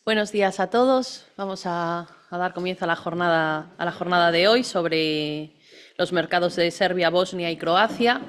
Buenos días a todos. Vamos a dar comienzo a la jornada de hoy sobre los mercados de Serbia, Bosnia y Croacia.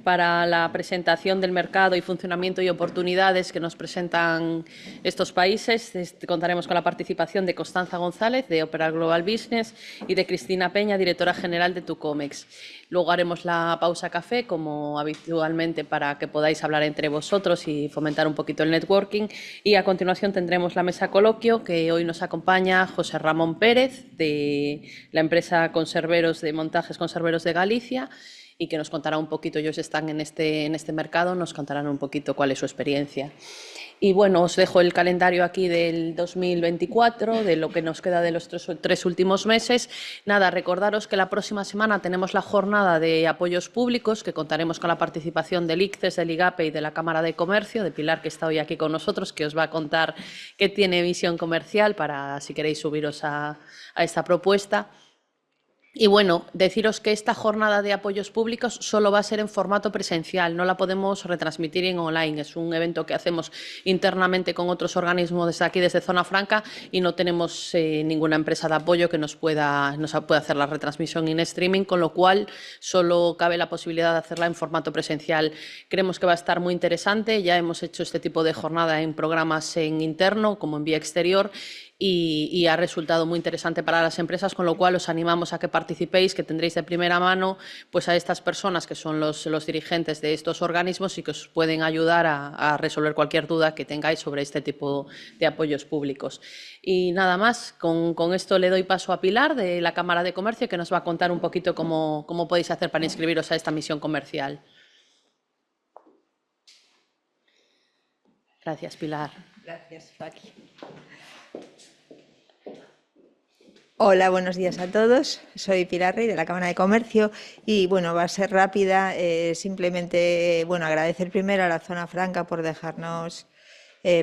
Para la presentación del mercado y funcionamiento y oportunidades que nos presentan estos países, contaremos con la participación de Constanza González, de Opera Global Business, y de Cristina Peña, directora general de Tucomex. Luego haremos la pausa café, como habitualmente, para que podáis hablar entre vosotros y fomentar un poquito el networking. Y a continuación tendremos la mesa coloquio, que hoy nos acompaña José Ramón Pérez, de la empresa Conserveros de Montajes Conserveros de Galicia, y que nos contará un poquito, ellos están en este mercado, nos contarán un poquito cuál es su experiencia. Y bueno, os dejo el calendario aquí del 2024, de lo que nos queda de los tres últimos meses. Nada, recordaros que la próxima semana tenemos la jornada de apoyos públicos, que contaremos con la participación del ICCES, del IGAPE y de la Cámara de Comercio, de Pilar, que está hoy aquí con nosotros, que os va a contar qué tiene visión comercial para si queréis subiros a esta propuesta. Y bueno, deciros que esta jornada de apoyos públicos solo va a ser en formato presencial, no la podemos retransmitir en online. Es un evento que hacemos internamente con otros organismos desde aquí, desde Zona Franca, y no tenemos ninguna empresa de apoyo que nos pueda hacer la retransmisión en streaming, con lo cual solo cabe la posibilidad de hacerla en formato presencial. Creemos que va a estar muy interesante. Ya hemos hecho este tipo de jornada en programas en interno como en vía exterior, y ha resultado muy interesante para las empresas, con lo cual os animamos a que participéis, que tendréis de primera mano pues, a estas personas que son los dirigentes de estos organismos y que os pueden ayudar a resolver cualquier duda que tengáis sobre este tipo de apoyos públicos. Y nada más, con esto le doy paso a Pilar, de la Cámara de Comercio, que nos va a contar un poquito cómo podéis hacer para inscribiros a esta misión comercial. Gracias, Pilar. Gracias, Paqui. Hola, buenos días a todos. Soy Pilar Rey, de la Cámara de Comercio, y bueno, va a ser rápida. Simplemente, agradecer primero a la Zona Franca por dejarnos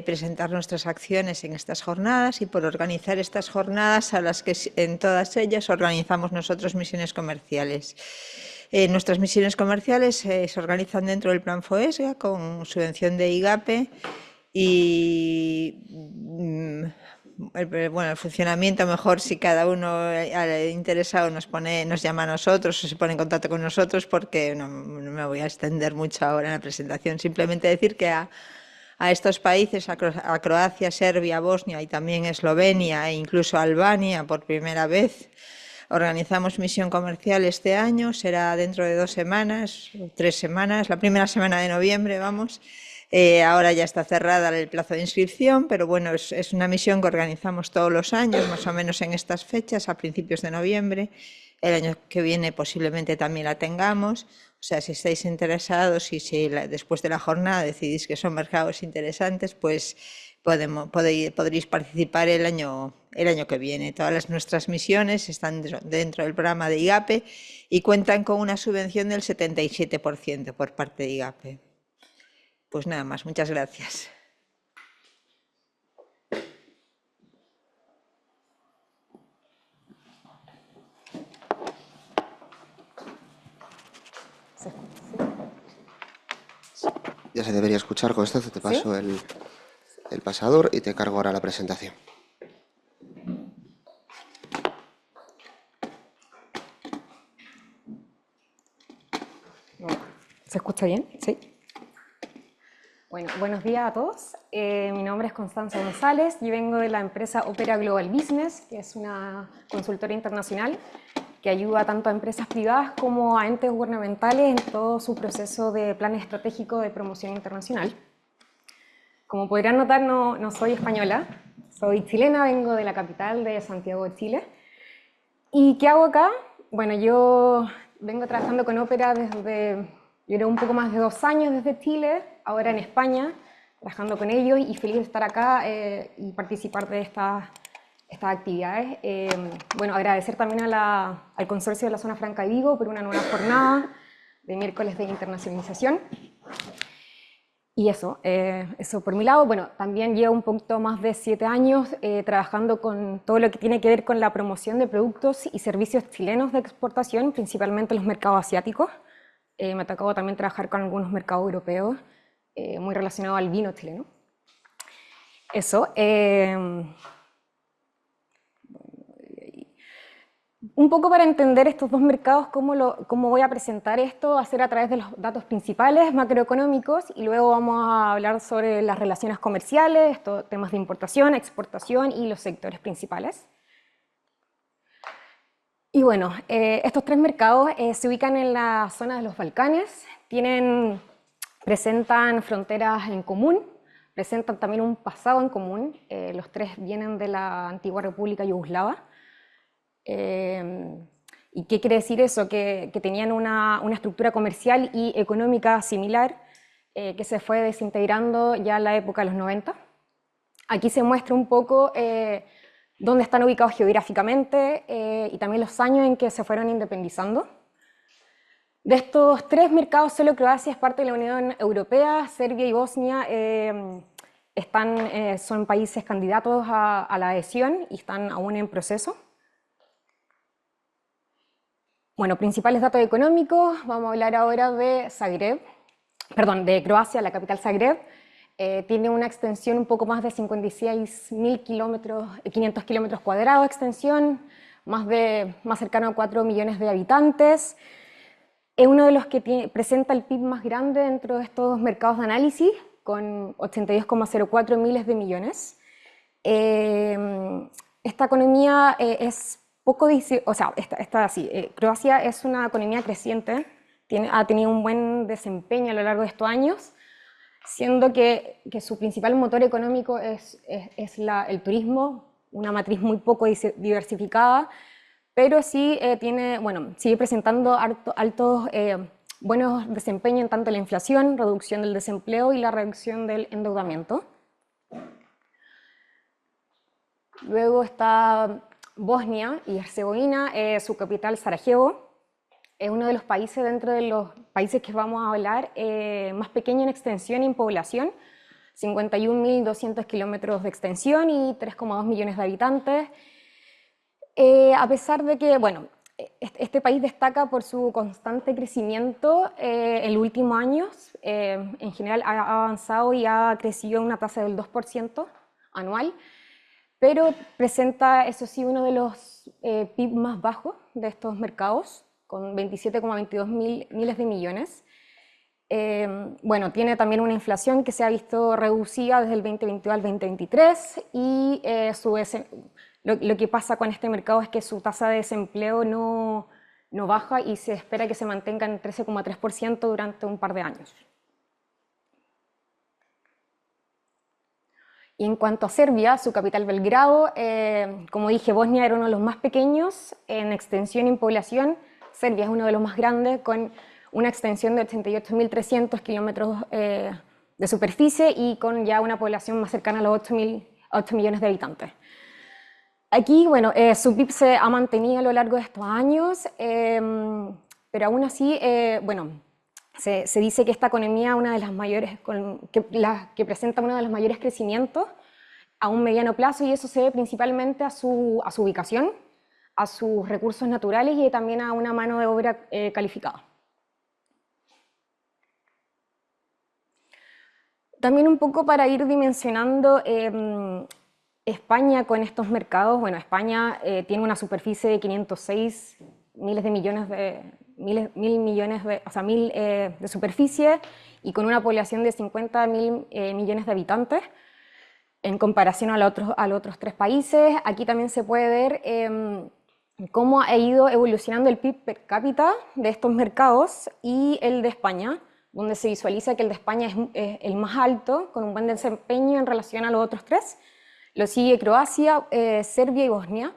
presentar nuestras acciones en estas jornadas y por organizar estas jornadas, a las que en todas ellas organizamos nosotros misiones comerciales. Nuestras misiones comerciales se organizan dentro del Plan FOESGA con subvención de IGAPE y el funcionamiento, mejor si cada uno interesado nos llama a nosotros o se pone en contacto con nosotros, porque no me voy a extender mucho ahora en la presentación. Simplemente decir que a estos países, a Croacia, Serbia, Bosnia y también Eslovenia e incluso Albania por primera vez, organizamos misión comercial este año. Será dentro de 2 semanas, 3 semanas, la primera semana de noviembre, vamos. Ahora ya está cerrada el plazo de inscripción, pero bueno, es una misión que organizamos todos los años, más o menos en estas fechas, a principios de noviembre. El año que viene posiblemente también la tengamos. O sea, si estáis interesados y si después de la jornada decidís que son mercados interesantes, pues podréis participar el año que viene. Todas nuestras misiones están dentro del programa de IGAPE y cuentan con una subvención del 77% por parte de IGAPE. Pues nada más, muchas gracias. Ya se debería escuchar. Constanza, te paso el pasador y te cargo ahora la presentación. ¿Se escucha bien? Sí. Bueno, buenos días a todos. Mi nombre es Constanza González y vengo de la empresa Opera Global Business, que es una consultora internacional que ayuda tanto a empresas privadas como a entes gubernamentales en todo su proceso de plan estratégico de promoción internacional. Como podrán notar, no soy española, soy chilena, vengo de la capital de Santiago de Chile. ¿Y qué hago acá? Bueno, yo vengo trabajando con Opera desde, yo era un poco más de 2 años desde Chile, ahora en España, trabajando con ellos, y feliz de estar acá y participar de estas actividades. Bueno, agradecer también al Consorcio de la Zona Franca de Vigo por una nueva jornada de miércoles de internacionalización. Y eso por mi lado. Bueno, también llevo un poquito más de 7 años trabajando con todo lo que tiene que ver con la promoción de productos y servicios chilenos de exportación, principalmente los mercados asiáticos. Me ha tocado también trabajar con algunos mercados europeos muy relacionados al vino chileno. eso. Un poco para entender estos dos mercados, cómo voy a presentar esto, va a ser a través de los datos principales macroeconómicos y luego vamos a hablar sobre las relaciones comerciales, temas de importación, exportación y los sectores principales. Y bueno, estos tres mercados se ubican en la zona de los Balcanes, presentan fronteras en común, presentan también un pasado en común, los tres vienen de la antigua República Yugoslava. ¿Y qué quiere decir eso? Que tenían una estructura comercial y económica similar que se fue desintegrando ya en la época de los 90. Aquí se muestra un poco dónde están ubicados geográficamente y también los años en que se fueron independizando. De estos tres mercados, solo Croacia es parte de la Unión Europea, Serbia y Bosnia son países candidatos a la adhesión y están aún en proceso. Bueno, principales datos económicos, vamos a hablar ahora de de Croacia, la capital Zagreb. Tiene una extensión un poco más de 56.500 kilómetros cuadrados de extensión, más cercano a 4 millones de habitantes. Es uno de los que presenta el PIB más grande dentro de estos mercados de análisis, con 82,04 miles de millones. Esta economía es Croacia es una economía creciente, ha tenido un buen desempeño a lo largo de estos años, siendo que su principal motor económico es el turismo, una matriz muy poco diversificada, pero sí sigue presentando altos buenos desempeños en tanto la inflación, reducción del desempleo y la reducción del endeudamiento. Luego está Bosnia y Herzegovina, su capital Sarajevo, es uno de los países dentro de los países que vamos a hablar más pequeño en extensión y en población, 51.200 kilómetros de extensión y 3,2 millones de habitantes. A pesar de que, este país destaca por su constante crecimiento en los últimos años, en general ha avanzado y ha crecido a una tasa del 2% anual, pero presenta, eso sí, uno de los PIB más bajos de estos mercados, con 27,22 miles de millones. Tiene también una inflación que se ha visto reducida desde el 2022 al 2023 y lo que pasa con este mercado es que su tasa de desempleo no baja y se espera que se mantenga en 13,3% durante un par de años. Y en cuanto a Serbia, su capital Belgrado, como dije, Bosnia era uno de los más pequeños en extensión y en población. Serbia es uno de los más grandes, con una extensión de 88.300 kilómetros de superficie y con ya una población más cercana a los 8 millones de habitantes. Aquí, su PIB se ha mantenido a lo largo de estos años, pero aún así, se dice que esta economía una de las mayores, que presenta uno de los mayores crecimientos a un mediano plazo, y eso se debe principalmente a su ubicación, a sus recursos naturales y también a una mano de obra calificada. También un poco para ir dimensionando España con estos mercados. España tiene una superficie de 506 miles de millones de superficie y con una población de 50.000 millones de habitantes en comparación a los otros tres países. Aquí también se puede ver cómo ha ido evolucionando el PIB per cápita de estos mercados y el de España, donde se visualiza que el de España es el más alto, con un buen desempeño en relación a los otros tres. Lo sigue Croacia, Serbia y Bosnia.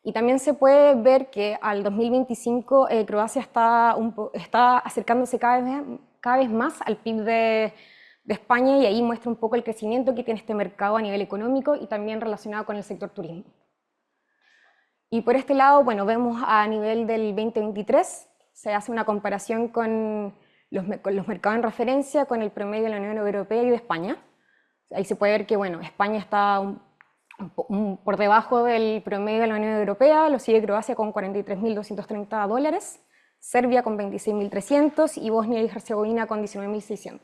Y también se puede ver que al 2025 Croacia está acercándose cada vez más al PIB de España, y ahí muestra un poco el crecimiento que tiene este mercado a nivel económico y también relacionado con el sector turismo. Y por este lado, vemos a nivel del 2023, se hace una comparación con los mercados en referencia, con el promedio de la Unión Europea y de España. Ahí se puede ver que España está por debajo del promedio de la Unión Europea, lo sigue Croacia con $43.230, Serbia con 26.300 y Bosnia y Herzegovina con 19.600.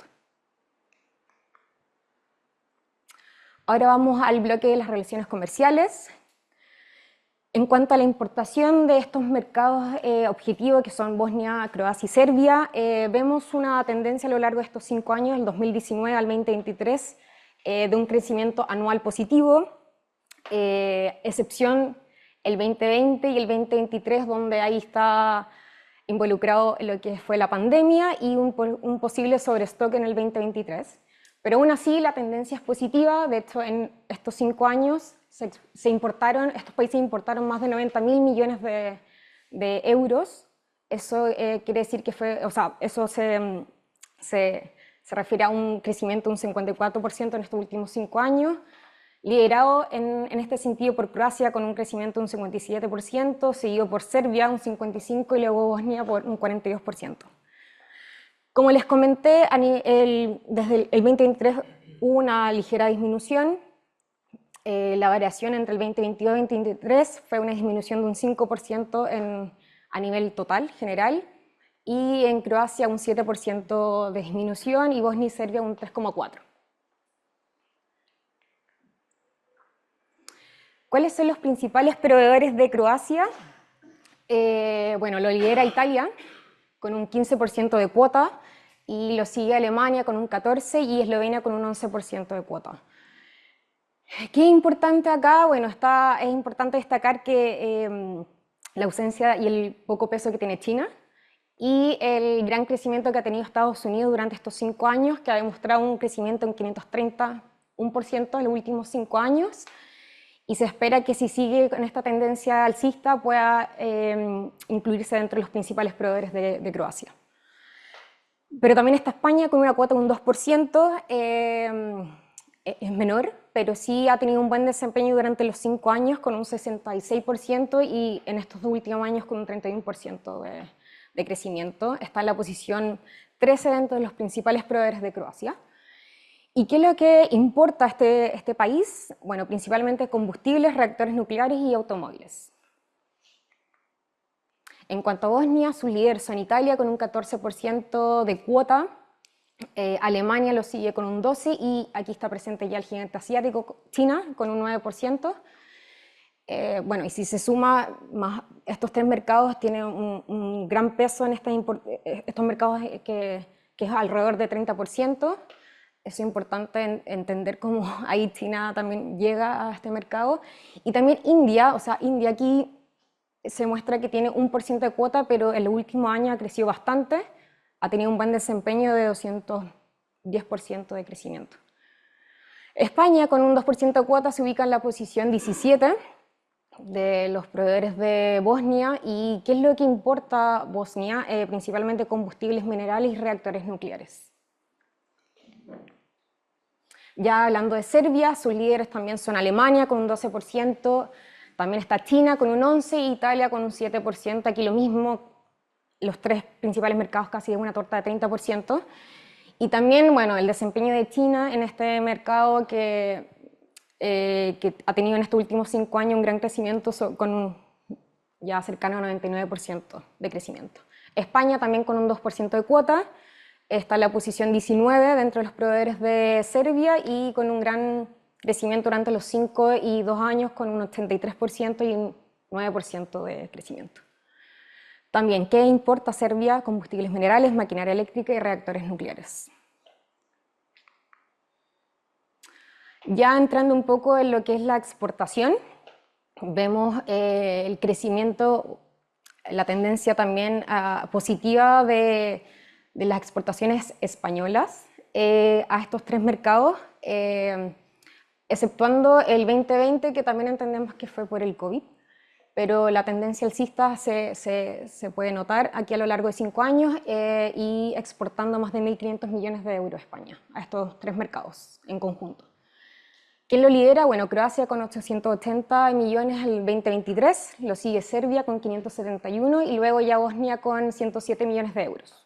Ahora vamos al bloque de las relaciones comerciales. En cuanto a la importación de estos mercados objetivos, que son Bosnia, Croacia y Serbia, vemos una tendencia a lo largo de estos 5 años, del 2019 al 2023, de un crecimiento anual positivo, excepción el 2020 y el 2023, donde ahí está involucrado lo que fue la pandemia y un posible sobrestock en el 2023. Pero aún así la tendencia es positiva. De hecho, en estos 5 años estos países importaron más de 90.000 millones de euros. Eso quiere decir que eso se refiere a un crecimiento de un 54% en estos últimos 5 años, liderado en este sentido por Croacia con un crecimiento de un 57%, seguido por Serbia un 55% y luego Bosnia por un 42%. Como les comenté, desde el 2023 hubo una ligera disminución. La variación entre el 2022 y el 2023 fue una disminución de un 5% a nivel total, general, y en Croacia un 7% de disminución y Bosnia y Serbia un 3,4%. ¿Cuáles son los principales proveedores de Croacia? Bueno, lo lidera Italia con un 15% de cuota y lo sigue Alemania con un 14% y Eslovenia con un 11% de cuota. ¿Qué es importante acá? Bueno, es importante destacar que la ausencia y el poco peso que tiene China y el gran crecimiento que ha tenido Estados Unidos durante estos 5 años, que ha demostrado un crecimiento en 531% en los últimos 5 años, y se espera que si sigue con esta tendencia alcista pueda incluirse dentro de los principales proveedores de Croacia. Pero también está España con una cuota de un 2%, es menor, pero sí ha tenido un buen desempeño durante los 5 años con un 66% y en estos 2 últimos años con un 31% de crecimiento. Está en la posición 13 dentro de los principales proveedores de Croacia. ¿Y qué es lo que importa a este país? Bueno, principalmente combustibles, reactores nucleares y automóviles. En cuanto a Bosnia, sus líderes son Italia con un 14% de cuota, Alemania lo sigue con un 12% y aquí está presente ya el gigante asiático, China, con un 9%. Bueno, y si se suma más, estos 3 mercados tienen un gran peso en estos mercados que es alrededor de 30%. Es importante entender cómo ahí China también llega a este mercado. Y también India, o sea, India aquí se muestra que tiene 1% de cuota, pero en los últimos años ha crecido bastante, ha tenido un buen desempeño de 210% de crecimiento. España, con un 2% de cuota, se ubica en la posición 17 de los proveedores de Bosnia. ¿Y qué es lo que importa Bosnia? Principalmente combustibles minerales y reactores nucleares. Ya hablando de Serbia, sus líderes también son Alemania con un 12%, también está China con un 11% y Italia con un 7%. Aquí lo mismo, los 3 principales mercados casi de una torta de 30%. Y también, bueno, el desempeño de China en este mercado que ha tenido en estos últimos 5 años un gran crecimiento con ya cercano a 99% de crecimiento. España también con un 2% de cuota. Está en la posición 19 dentro de los proveedores de Serbia y con un gran crecimiento durante los 5 y 2 años con un 83% y un 9% de crecimiento. También, ¿qué importa Serbia? Combustibles minerales, maquinaria eléctrica y reactores nucleares. Ya entrando un poco en lo que es la exportación, vemos el crecimiento, la tendencia también positiva de las exportaciones españolas a estos 3 mercados, exceptuando el 2020, que también entendemos que fue por el COVID, pero la tendencia alcista se puede notar aquí a lo largo de 5 años y exportando más de 1.500 millones de euros a España, a estos 3 mercados en conjunto. ¿Quién lo lidera? Bueno, Croacia con 880 millones en el 2023, lo sigue Serbia con 571 y luego ya Bosnia con 107 millones de euros.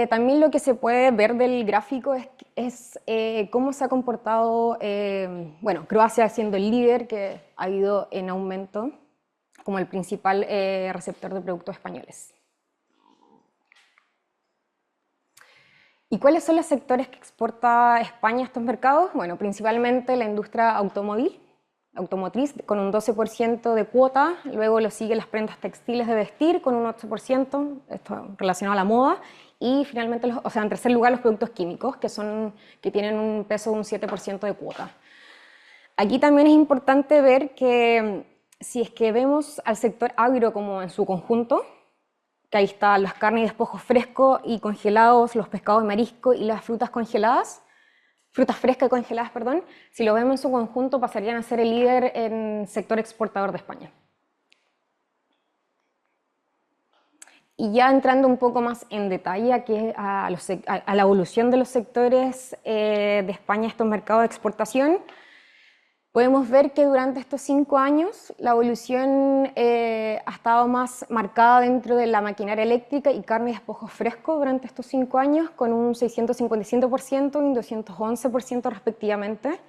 También lo que se puede ver del gráfico es cómo se ha comportado, bueno, Croacia siendo el líder que ha ido en aumento como el principal receptor de productos españoles. ¿Y cuáles son los sectores que exporta España a estos mercados? Bueno, principalmente la industria automotriz, con un 12% de cuota, luego lo sigue las prendas textiles de vestir con un 8%, esto relacionado a la moda, y finalmente, en tercer lugar, los productos químicos, que tienen un peso de un 7% de cuota. Aquí también es importante ver que si es que vemos al sector agro como en su conjunto, que ahí están las carnes y despojos frescos y congelados, los pescados y marisco y las frutas congeladas, frutas frescas y congeladas, perdón, si lo vemos en su conjunto pasarían a ser el líder en sector exportador de España. Y ya entrando un poco más en detalle a la evolución de los sectores de España en estos mercados de exportación, podemos ver que durante estos 5 años la evolución ha estado más marcada dentro de la maquinaria eléctrica y carne y despojos frescos durante estos 5 años, con un 655% y un 211% respectivamente.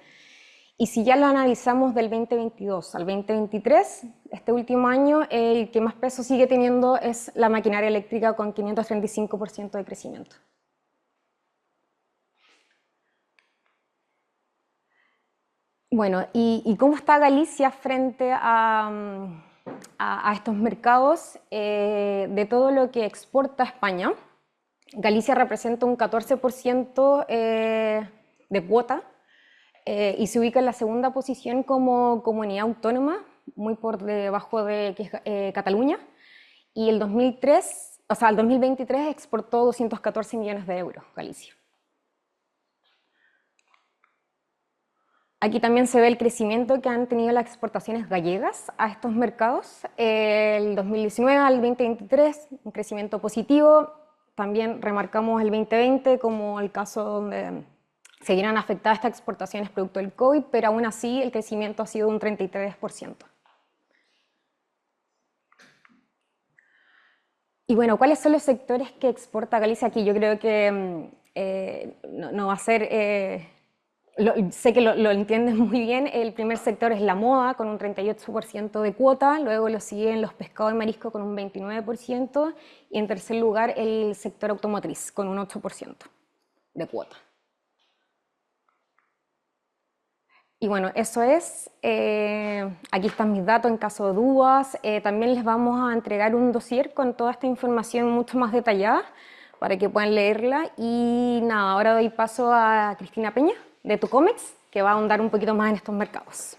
Y si ya lo analizamos del 2022 al 2023, este último año, el que más peso sigue teniendo es la maquinaria eléctrica con 535% de crecimiento. Bueno, ¿y cómo está Galicia frente a estos mercados de todo lo que exporta España? Galicia representa un 14% de cuota y se ubica en la segunda posición como comunidad autónoma, muy por debajo de Cataluña, y el 2023 exportó 214 millones de euros Galicia. Aquí también se ve el crecimiento que han tenido las exportaciones gallegas a estos mercados. El 2019 al 2023, un crecimiento positivo. También remarcamos el 2020 como el caso donde seguirán afectadas estas exportaciones producto del COVID, pero aún así el crecimiento ha sido un 33%. Y bueno, ¿cuáles son los sectores que exporta Galicia aquí? Yo creo que no va a ser... sé que lo entiendes muy bien. El primer sector es la moda, con un 38% de cuota, luego lo siguen los pescados y marisco con un 29%, y en tercer lugar el sector automotriz, con un 8% de cuota. Y bueno, eso es. Aquí están mis datos en caso de dudas. También les vamos a entregar un dossier con toda esta información mucho más detallada para que puedan leerla. Y nada, ahora doy paso a Cristina Peña, de Tucomex, que va a ahondar un poquito más en estos mercados.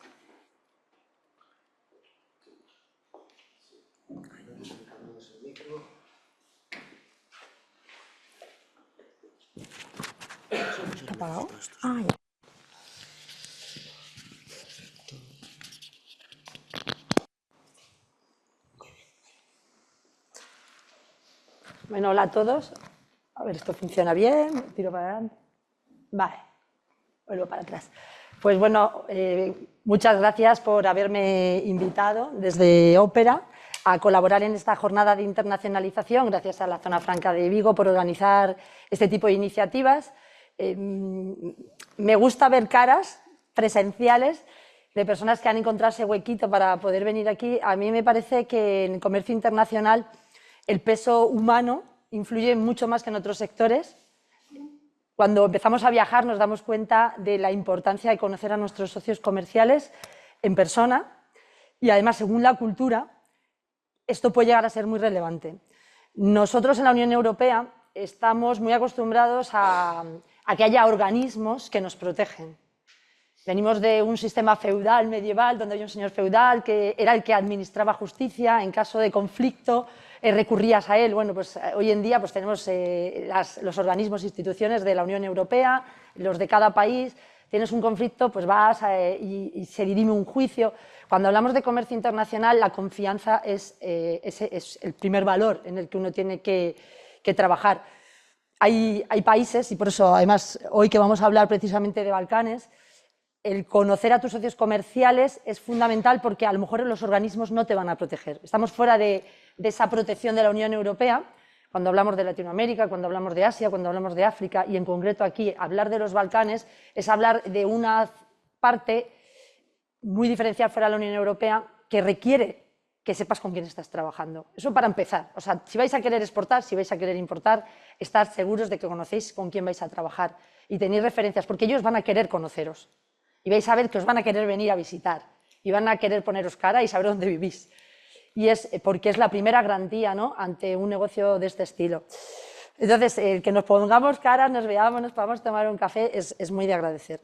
¿Está apagado? Ah, ya. Bueno, hola a todos. A ver, esto funciona bien. Tiro para adelante. Vale. Vuelvo para atrás. Pues bueno, muchas gracias por haberme invitado desde Ópera a colaborar en esta jornada de internacionalización, gracias a la Zona Franca de Vigo por organizar este tipo de iniciativas. Me gusta ver caras presenciales de personas que han encontrado ese huequito para poder venir aquí. A mí me parece que en el comercio internacional el peso humano influye mucho más que en otros sectores. Cuando empezamos a viajar nos damos cuenta de la importancia de conocer a nuestros socios comerciales en persona y además, según la cultura, esto puede llegar a ser muy relevante. Nosotros en la Unión Europea estamos muy acostumbrados a que haya organismos que nos protegen. Venimos de un sistema feudal medieval donde había un señor feudal que era el que administraba justicia en caso de conflicto. Recurrías a él. Bueno, pues hoy en día pues tenemos los organismos e instituciones de la Unión Europea, los de cada país. Tienes un conflicto, pues vas y se dirime un juicio. Cuando hablamos de comercio internacional, la confianza es el primer valor en el que uno tiene que trabajar. Hay países, y por eso además hoy que vamos a hablar precisamente de Balcanes, el conocer a tus socios comerciales es fundamental porque a lo mejor los organismos no te van a proteger. Estamos fuera de esa protección de la Unión Europea, cuando hablamos de Latinoamérica, cuando hablamos de Asia, cuando hablamos de África, y en concreto aquí hablar de los Balcanes es hablar de una parte muy diferencial fuera de la Unión Europea que requiere que sepas con quién estás trabajando. Eso para empezar. O sea, si vais a querer exportar, si vais a querer importar, estar seguros de que conocéis con quién vais a trabajar y tenéis referencias, porque ellos van a querer conoceros y vais a ver que os van a querer venir a visitar y van a querer poneros cara y saber dónde vivís. Y es porque es la primera garantía, ¿no?, ante un negocio de este estilo. Entonces, que nos pongamos cara, nos veamos, nos podamos tomar un café, es muy de agradecer.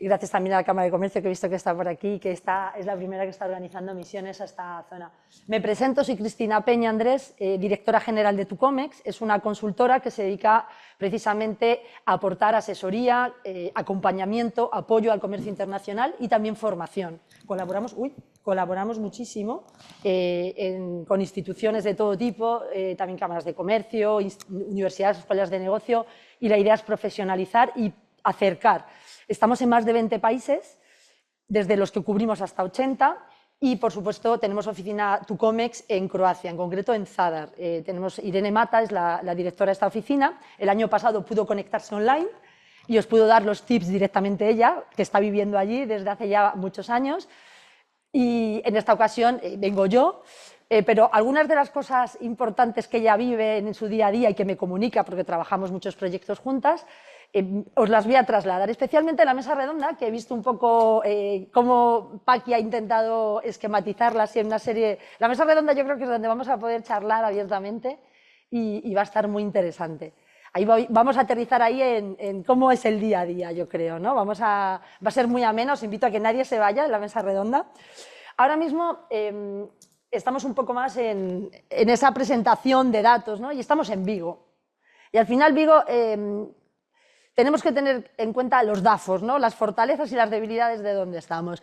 Y gracias también a la Cámara de Comercio, que he visto que está por aquí, que es la primera que está organizando misiones a esta zona. Me presento, soy Cristina Peña Andrés, directora general de Tucomex. Es una consultora que se dedica precisamente a aportar asesoría, acompañamiento, apoyo al comercio internacional y también formación. Colaboramos muchísimo con instituciones de todo tipo, también cámaras de comercio, universidades, escuelas de negocio, y la idea es profesionalizar y acercar. Estamos en más de 20 países, desde los que cubrimos hasta 80, y por supuesto tenemos oficina Tucomex en Croacia, en concreto en Zadar. Tenemos Irene Mata, es la directora de esta oficina. El año pasado pudo conectarse online y os pudo dar los tips directamente ella, que está viviendo allí desde hace ya muchos años. Y en esta ocasión vengo yo, pero algunas de las cosas importantes que ella vive en su día a día y que me comunica, porque trabajamos muchos proyectos juntas, os las voy a trasladar, especialmente la mesa redonda, que he visto un poco cómo Paqui ha intentado esquematizarla así en una serie. La mesa redonda yo creo que es donde vamos a poder charlar abiertamente y va a estar muy interesante. Vamos a aterrizar ahí en cómo es el día a día, yo creo, ¿no? Va a ser muy ameno, os invito a que nadie se vaya en la mesa redonda. Ahora mismo estamos un poco más en esa presentación de datos, ¿no? Y estamos en Vigo. Y al final Vigo tenemos que tener en cuenta los DAFOs, ¿no?, las fortalezas y las debilidades de donde estamos.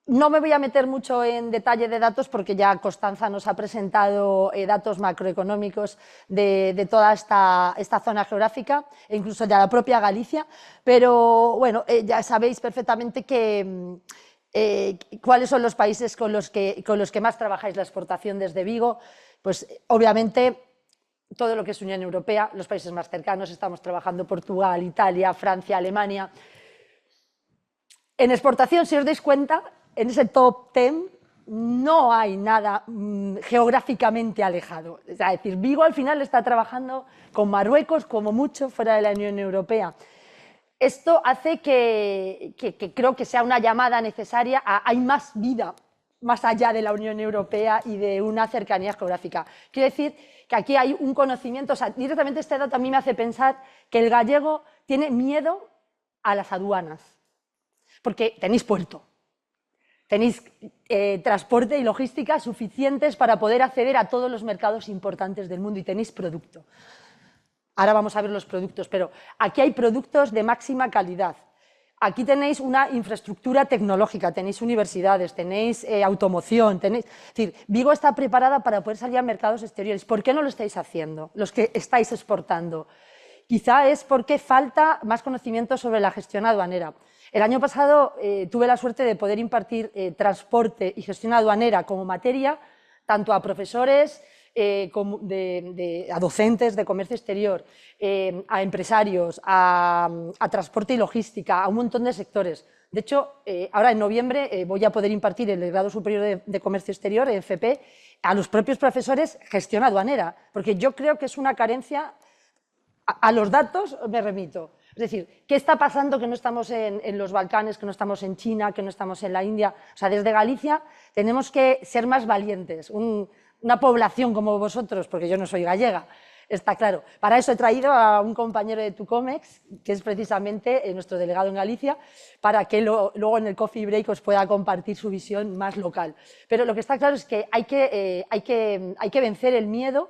No me voy a meter mucho en detalle de datos porque ya Constanza nos ha presentado datos macroeconómicos de toda esta zona geográfica e incluso de la propia Galicia, pero bueno, ya sabéis perfectamente cuáles son los países con los que más trabajáis la exportación desde Vigo. Pues obviamente todo lo que es Unión Europea, los países más cercanos, estamos trabajando Portugal, Italia, Francia, Alemania. En exportación, si os dais cuenta, en ese top 10 no hay nada geográficamente alejado. Es decir, Vigo al final está trabajando con Marruecos, como mucho, fuera de la Unión Europea. Esto hace que creo que sea una llamada necesaria hay más vida más allá de la Unión Europea y de una cercanía geográfica. Quiero decir que aquí hay un conocimiento, o sea, directamente este dato a mí me hace pensar que el gallego tiene miedo a las aduanas, porque tenéis puerto, tenéis transporte y logística suficientes para poder acceder a todos los mercados importantes del mundo y tenéis producto. Ahora vamos a ver los productos, pero aquí hay productos de máxima calidad. Aquí tenéis una infraestructura tecnológica, tenéis universidades, tenéis automoción, es decir, Vigo está preparada para poder salir a mercados exteriores. ¿Por qué no lo estáis haciendo, los que estáis exportando? Quizá es porque falta más conocimiento sobre la gestión aduanera. El año pasado tuve la suerte de poder impartir transporte y gestión aduanera como materia, tanto a profesores, a docentes de comercio exterior, a empresarios, a transporte y logística, a un montón de sectores. De hecho, ahora en noviembre voy a poder impartir el grado superior de comercio exterior, FP, a los propios profesores gestión aduanera, porque yo creo que es una carencia, a los datos me remito. Es decir, ¿qué está pasando que no estamos en los Balcanes, que no estamos en China, que no estamos en la India? O sea, desde Galicia tenemos que ser más valientes. Una población como vosotros, porque yo no soy gallega, está claro. Para eso he traído a un compañero de Tucomex, que es precisamente nuestro delegado en Galicia, para que luego en el coffee break os pueda compartir su visión más local. Pero lo que está claro es que hay que vencer el miedo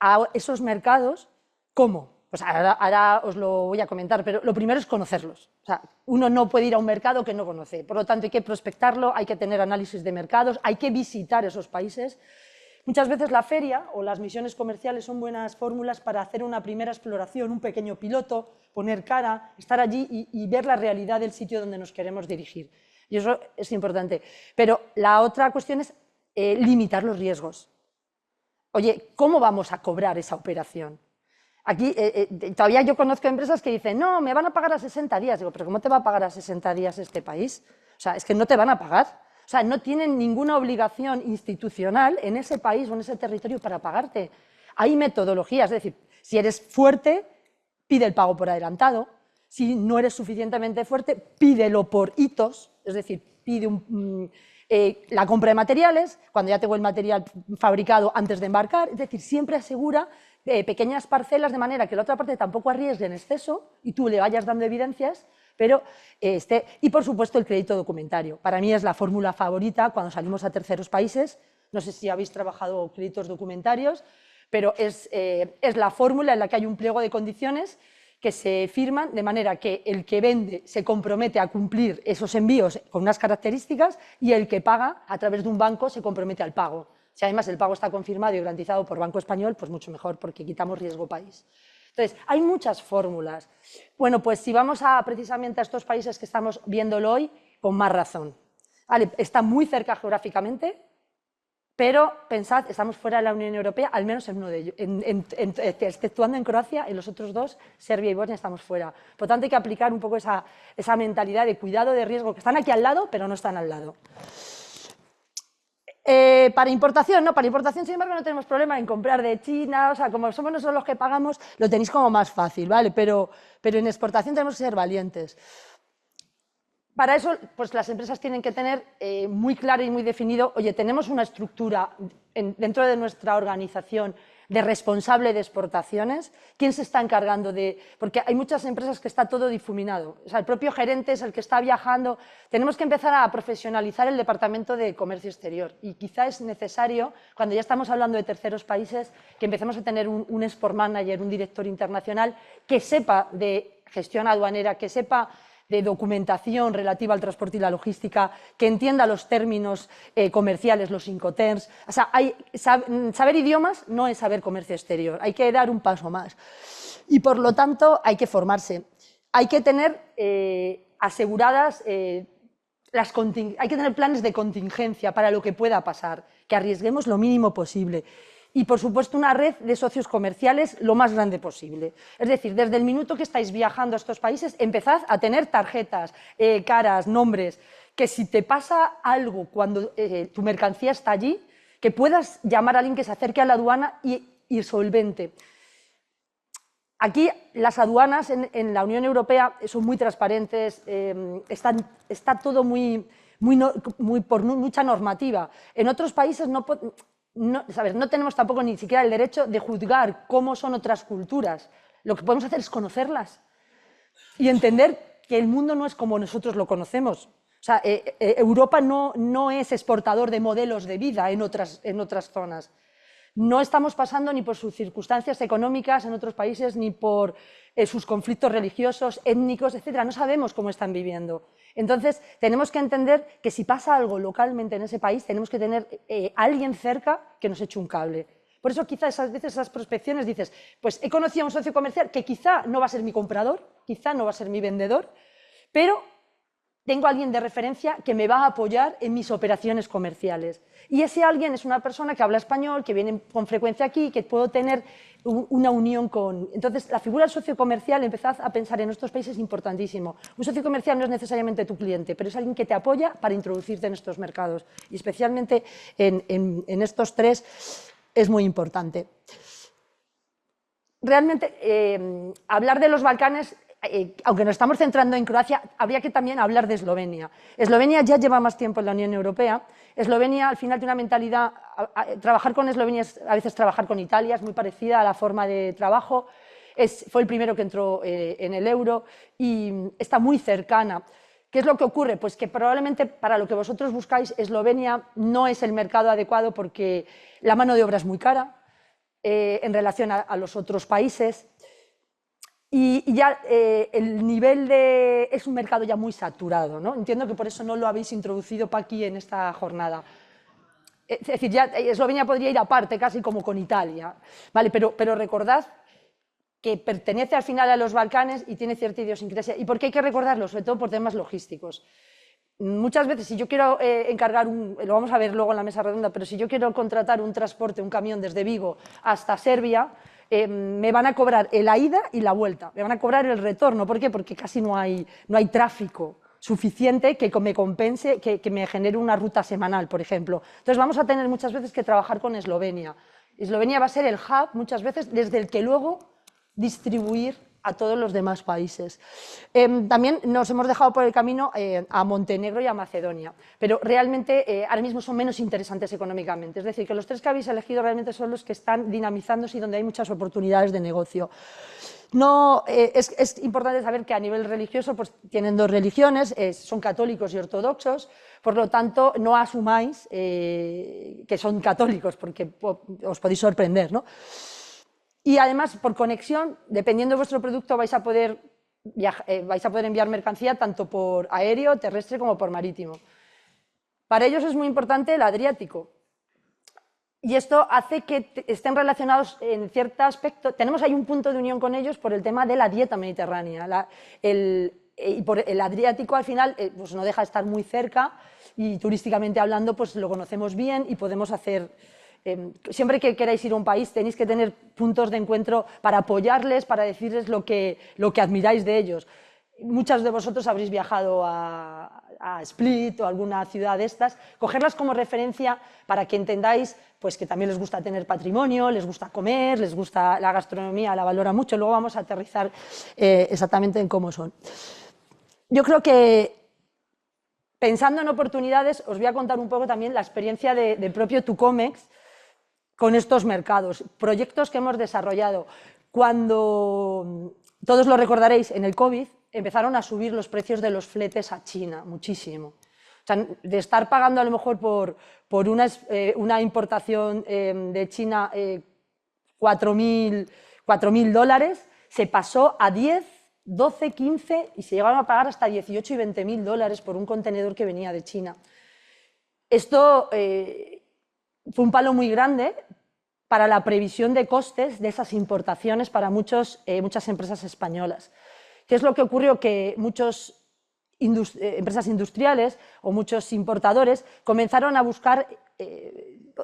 a esos mercados. ¿Cómo? Pues ahora os lo voy a comentar, pero lo primero es conocerlos. O sea, uno no puede ir a un mercado que no conoce, por lo tanto hay que prospectarlo, hay que tener análisis de mercados, hay que visitar esos países. Muchas veces la feria o las misiones comerciales son buenas fórmulas para hacer una primera exploración, un pequeño piloto, poner cara, estar allí y ver la realidad del sitio donde nos queremos dirigir. Y eso es importante. Pero la otra cuestión es limitar los riesgos. Oye, ¿cómo vamos a cobrar esa operación? Aquí todavía yo conozco empresas que dicen, no, me van a pagar a 60 días. Digo, ¿pero cómo te va a pagar a 60 días este país? O sea, es que no te van a pagar. O sea, no tienen ninguna obligación institucional en ese país o en ese territorio para pagarte. Hay metodologías, es decir, si eres fuerte, pide el pago por adelantado. Si no eres suficientemente fuerte, pídelo por hitos, es decir, pide la compra de materiales, cuando ya tengo el material fabricado antes de embarcar, es decir, siempre asegura pequeñas parcelas de manera que la otra parte tampoco arriesgue en exceso y tú le vayas dando evidencias, pero y por supuesto el crédito documentario. Para mí es la fórmula favorita cuando salimos a terceros países. No sé si habéis trabajado créditos documentarios, pero es la fórmula en la que hay un pliego de condiciones que se firman de manera que el que vende se compromete a cumplir esos envíos con unas características y el que paga a través de un banco se compromete al pago. Si además el pago está confirmado y garantizado por Banco Español, pues mucho mejor porque quitamos riesgo país. Entonces, hay muchas fórmulas. Bueno, pues si vamos precisamente a estos países que estamos viéndolo hoy, con más razón. Vale, está muy cerca geográficamente, pero pensad, estamos fuera de la Unión Europea, al menos en uno de ellos, exceptuando en Croacia, en los otros dos, Serbia y Bosnia, estamos fuera. Por lo tanto, hay que aplicar un poco esa mentalidad de cuidado, de riesgo, que están aquí al lado, pero no están al lado. Para importación, no, para importación, sin embargo, no tenemos problema en comprar de China, o sea, como somos nosotros los que pagamos, lo tenéis como más fácil, ¿vale? Pero en exportación tenemos que ser valientes. Para eso, pues las empresas tienen que tener muy claro y muy definido, oye, tenemos una estructura dentro de nuestra organización de responsable de exportaciones, ¿quién se está encargando de...? Porque hay muchas empresas que está todo difuminado, o sea, el propio gerente es el que está viajando, tenemos que empezar a profesionalizar el departamento de comercio exterior y quizá es necesario, cuando ya estamos hablando de terceros países, que empecemos a tener un export manager, un director internacional que sepa de gestión aduanera, que sepa de documentación relativa al transporte y la logística, que entienda los términos comerciales, los Incoterms. O sea, saber idiomas no es saber comercio exterior, hay que dar un paso más. Y por lo tanto hay que formarse. Hay que tener aseguradas, hay que tener planes de contingencia para lo que pueda pasar, que arriesguemos lo mínimo posible. Y, por supuesto, una red de socios comerciales lo más grande posible. Es decir, desde el minuto que estáis viajando a estos países, empezad a tener tarjetas, caras, nombres, que si te pasa algo cuando tu mercancía está allí, que puedas llamar a alguien que se acerque a la aduana y ir solvente. Aquí las aduanas en la Unión Europea son muy transparentes, está todo por mucha normativa. En otros países no tenemos tampoco ni siquiera el derecho de juzgar cómo son otras culturas. Lo que podemos hacer es conocerlas y entender que el mundo no es como nosotros lo conocemos. O sea, Europa no es exportador de modelos de vida en otras zonas. No estamos pasando ni por sus circunstancias económicas en otros países, ni por sus conflictos religiosos, étnicos, etc. No sabemos cómo están viviendo. Entonces, tenemos que entender que si pasa algo localmente en ese país, tenemos que tener a alguien cerca que nos eche un cable. Por eso, quizá a veces esas prospecciones dices, pues he conocido a un socio comercial que quizá no va a ser mi comprador, quizá no va a ser mi vendedor, pero tengo a alguien de referencia que me va a apoyar en mis operaciones comerciales. Y ese alguien es una persona que habla español, que viene con frecuencia aquí, que puedo tener una unión con... Entonces, la figura del socio comercial, empezad a pensar en estos países, es importantísimo. Un socio comercial no es necesariamente tu cliente, pero es alguien que te apoya para introducirte en estos mercados. Y especialmente en estos tres es muy importante. Realmente, hablar de los Balcanes... aunque nos estamos centrando en Croacia, habría que también hablar de Eslovenia. Eslovenia ya lleva más tiempo en la Unión Europea. Eslovenia, al final, tiene una mentalidad... Trabajar con Eslovenia es a veces trabajar con Italia, es muy parecida a la forma de trabajo. Fue el primero que entró en el euro y está muy cercana. ¿Qué es lo que ocurre? Pues que probablemente para lo que vosotros buscáis, Eslovenia no es el mercado adecuado porque la mano de obra es muy cara en relación a los otros países. Y ya el nivel es un mercado ya muy saturado, ¿no? Entiendo que por eso no lo habéis introducido para aquí en esta jornada. Es decir, ya Eslovenia podría ir aparte, casi como con Italia, ¿vale? Pero recordad que pertenece al final a los Balcanes y tiene cierta idiosincrasia. ¿Y por qué hay que recordarlo? Sobre todo por temas logísticos. Muchas veces, si yo quiero encargar lo vamos a ver luego en la mesa redonda, pero si yo quiero contratar un transporte, un camión desde Vigo hasta Serbia, me van a cobrar la ida y la vuelta, me van a cobrar el retorno. ¿Por qué? Porque casi no hay tráfico. O suficiente que me compense, que me genere una ruta semanal, por ejemplo. Entonces vamos a tener muchas veces que trabajar con Eslovenia. Eslovenia va a ser el hub muchas veces desde el que luego distribuir a todos los demás países. También nos hemos dejado por el camino a Montenegro y a Macedonia, pero realmente ahora mismo son menos interesantes económicamente. Es decir, que los 3 que habéis elegido realmente son los que están dinamizándose y donde hay muchas oportunidades de negocio. No, es importante saber que a nivel religioso pues, tienen 2 religiones, son católicos y ortodoxos, por lo tanto no asumáis que son católicos porque os podéis sorprender, ¿no? Y además, por conexión, dependiendo de vuestro producto, vais a poder enviar mercancía tanto por aéreo, terrestre como por marítimo. Para ellos es muy importante el Adriático. Y esto hace que estén relacionados en cierto aspecto. Tenemos ahí un punto de unión con ellos por el tema de la dieta mediterránea. Y por el Adriático, al final, pues no deja de estar muy cerca y turísticamente hablando, pues lo conocemos bien y podemos hacer... siempre que queráis ir a un país tenéis que tener puntos de encuentro para apoyarles, para decirles lo que admiráis de ellos. Muchos de vosotros habréis viajado a Split o alguna ciudad de estas, cogerlas como referencia para que entendáis pues, que también les gusta tener patrimonio, les gusta comer, les gusta la gastronomía, la valora mucho. Luego vamos a aterrizar exactamente en cómo son. Yo creo que pensando en oportunidades os voy a contar un poco también la experiencia del propio Tucomex con estos mercados, proyectos que hemos desarrollado. Cuando, todos lo recordaréis, en el COVID empezaron a subir los precios de los fletes a China, muchísimo. O sea, de estar pagando a lo mejor por una importación de China $4.000, se pasó a 10, 12, 15 y se llegaron a pagar hasta 18 y 20.000 dólares por un contenedor que venía de China. Esto... fue un palo muy grande para la previsión de costes de esas importaciones para muchas empresas españolas. ¿Qué es lo que ocurrió? Que muchas empresas industriales o muchos importadores comenzaron a buscar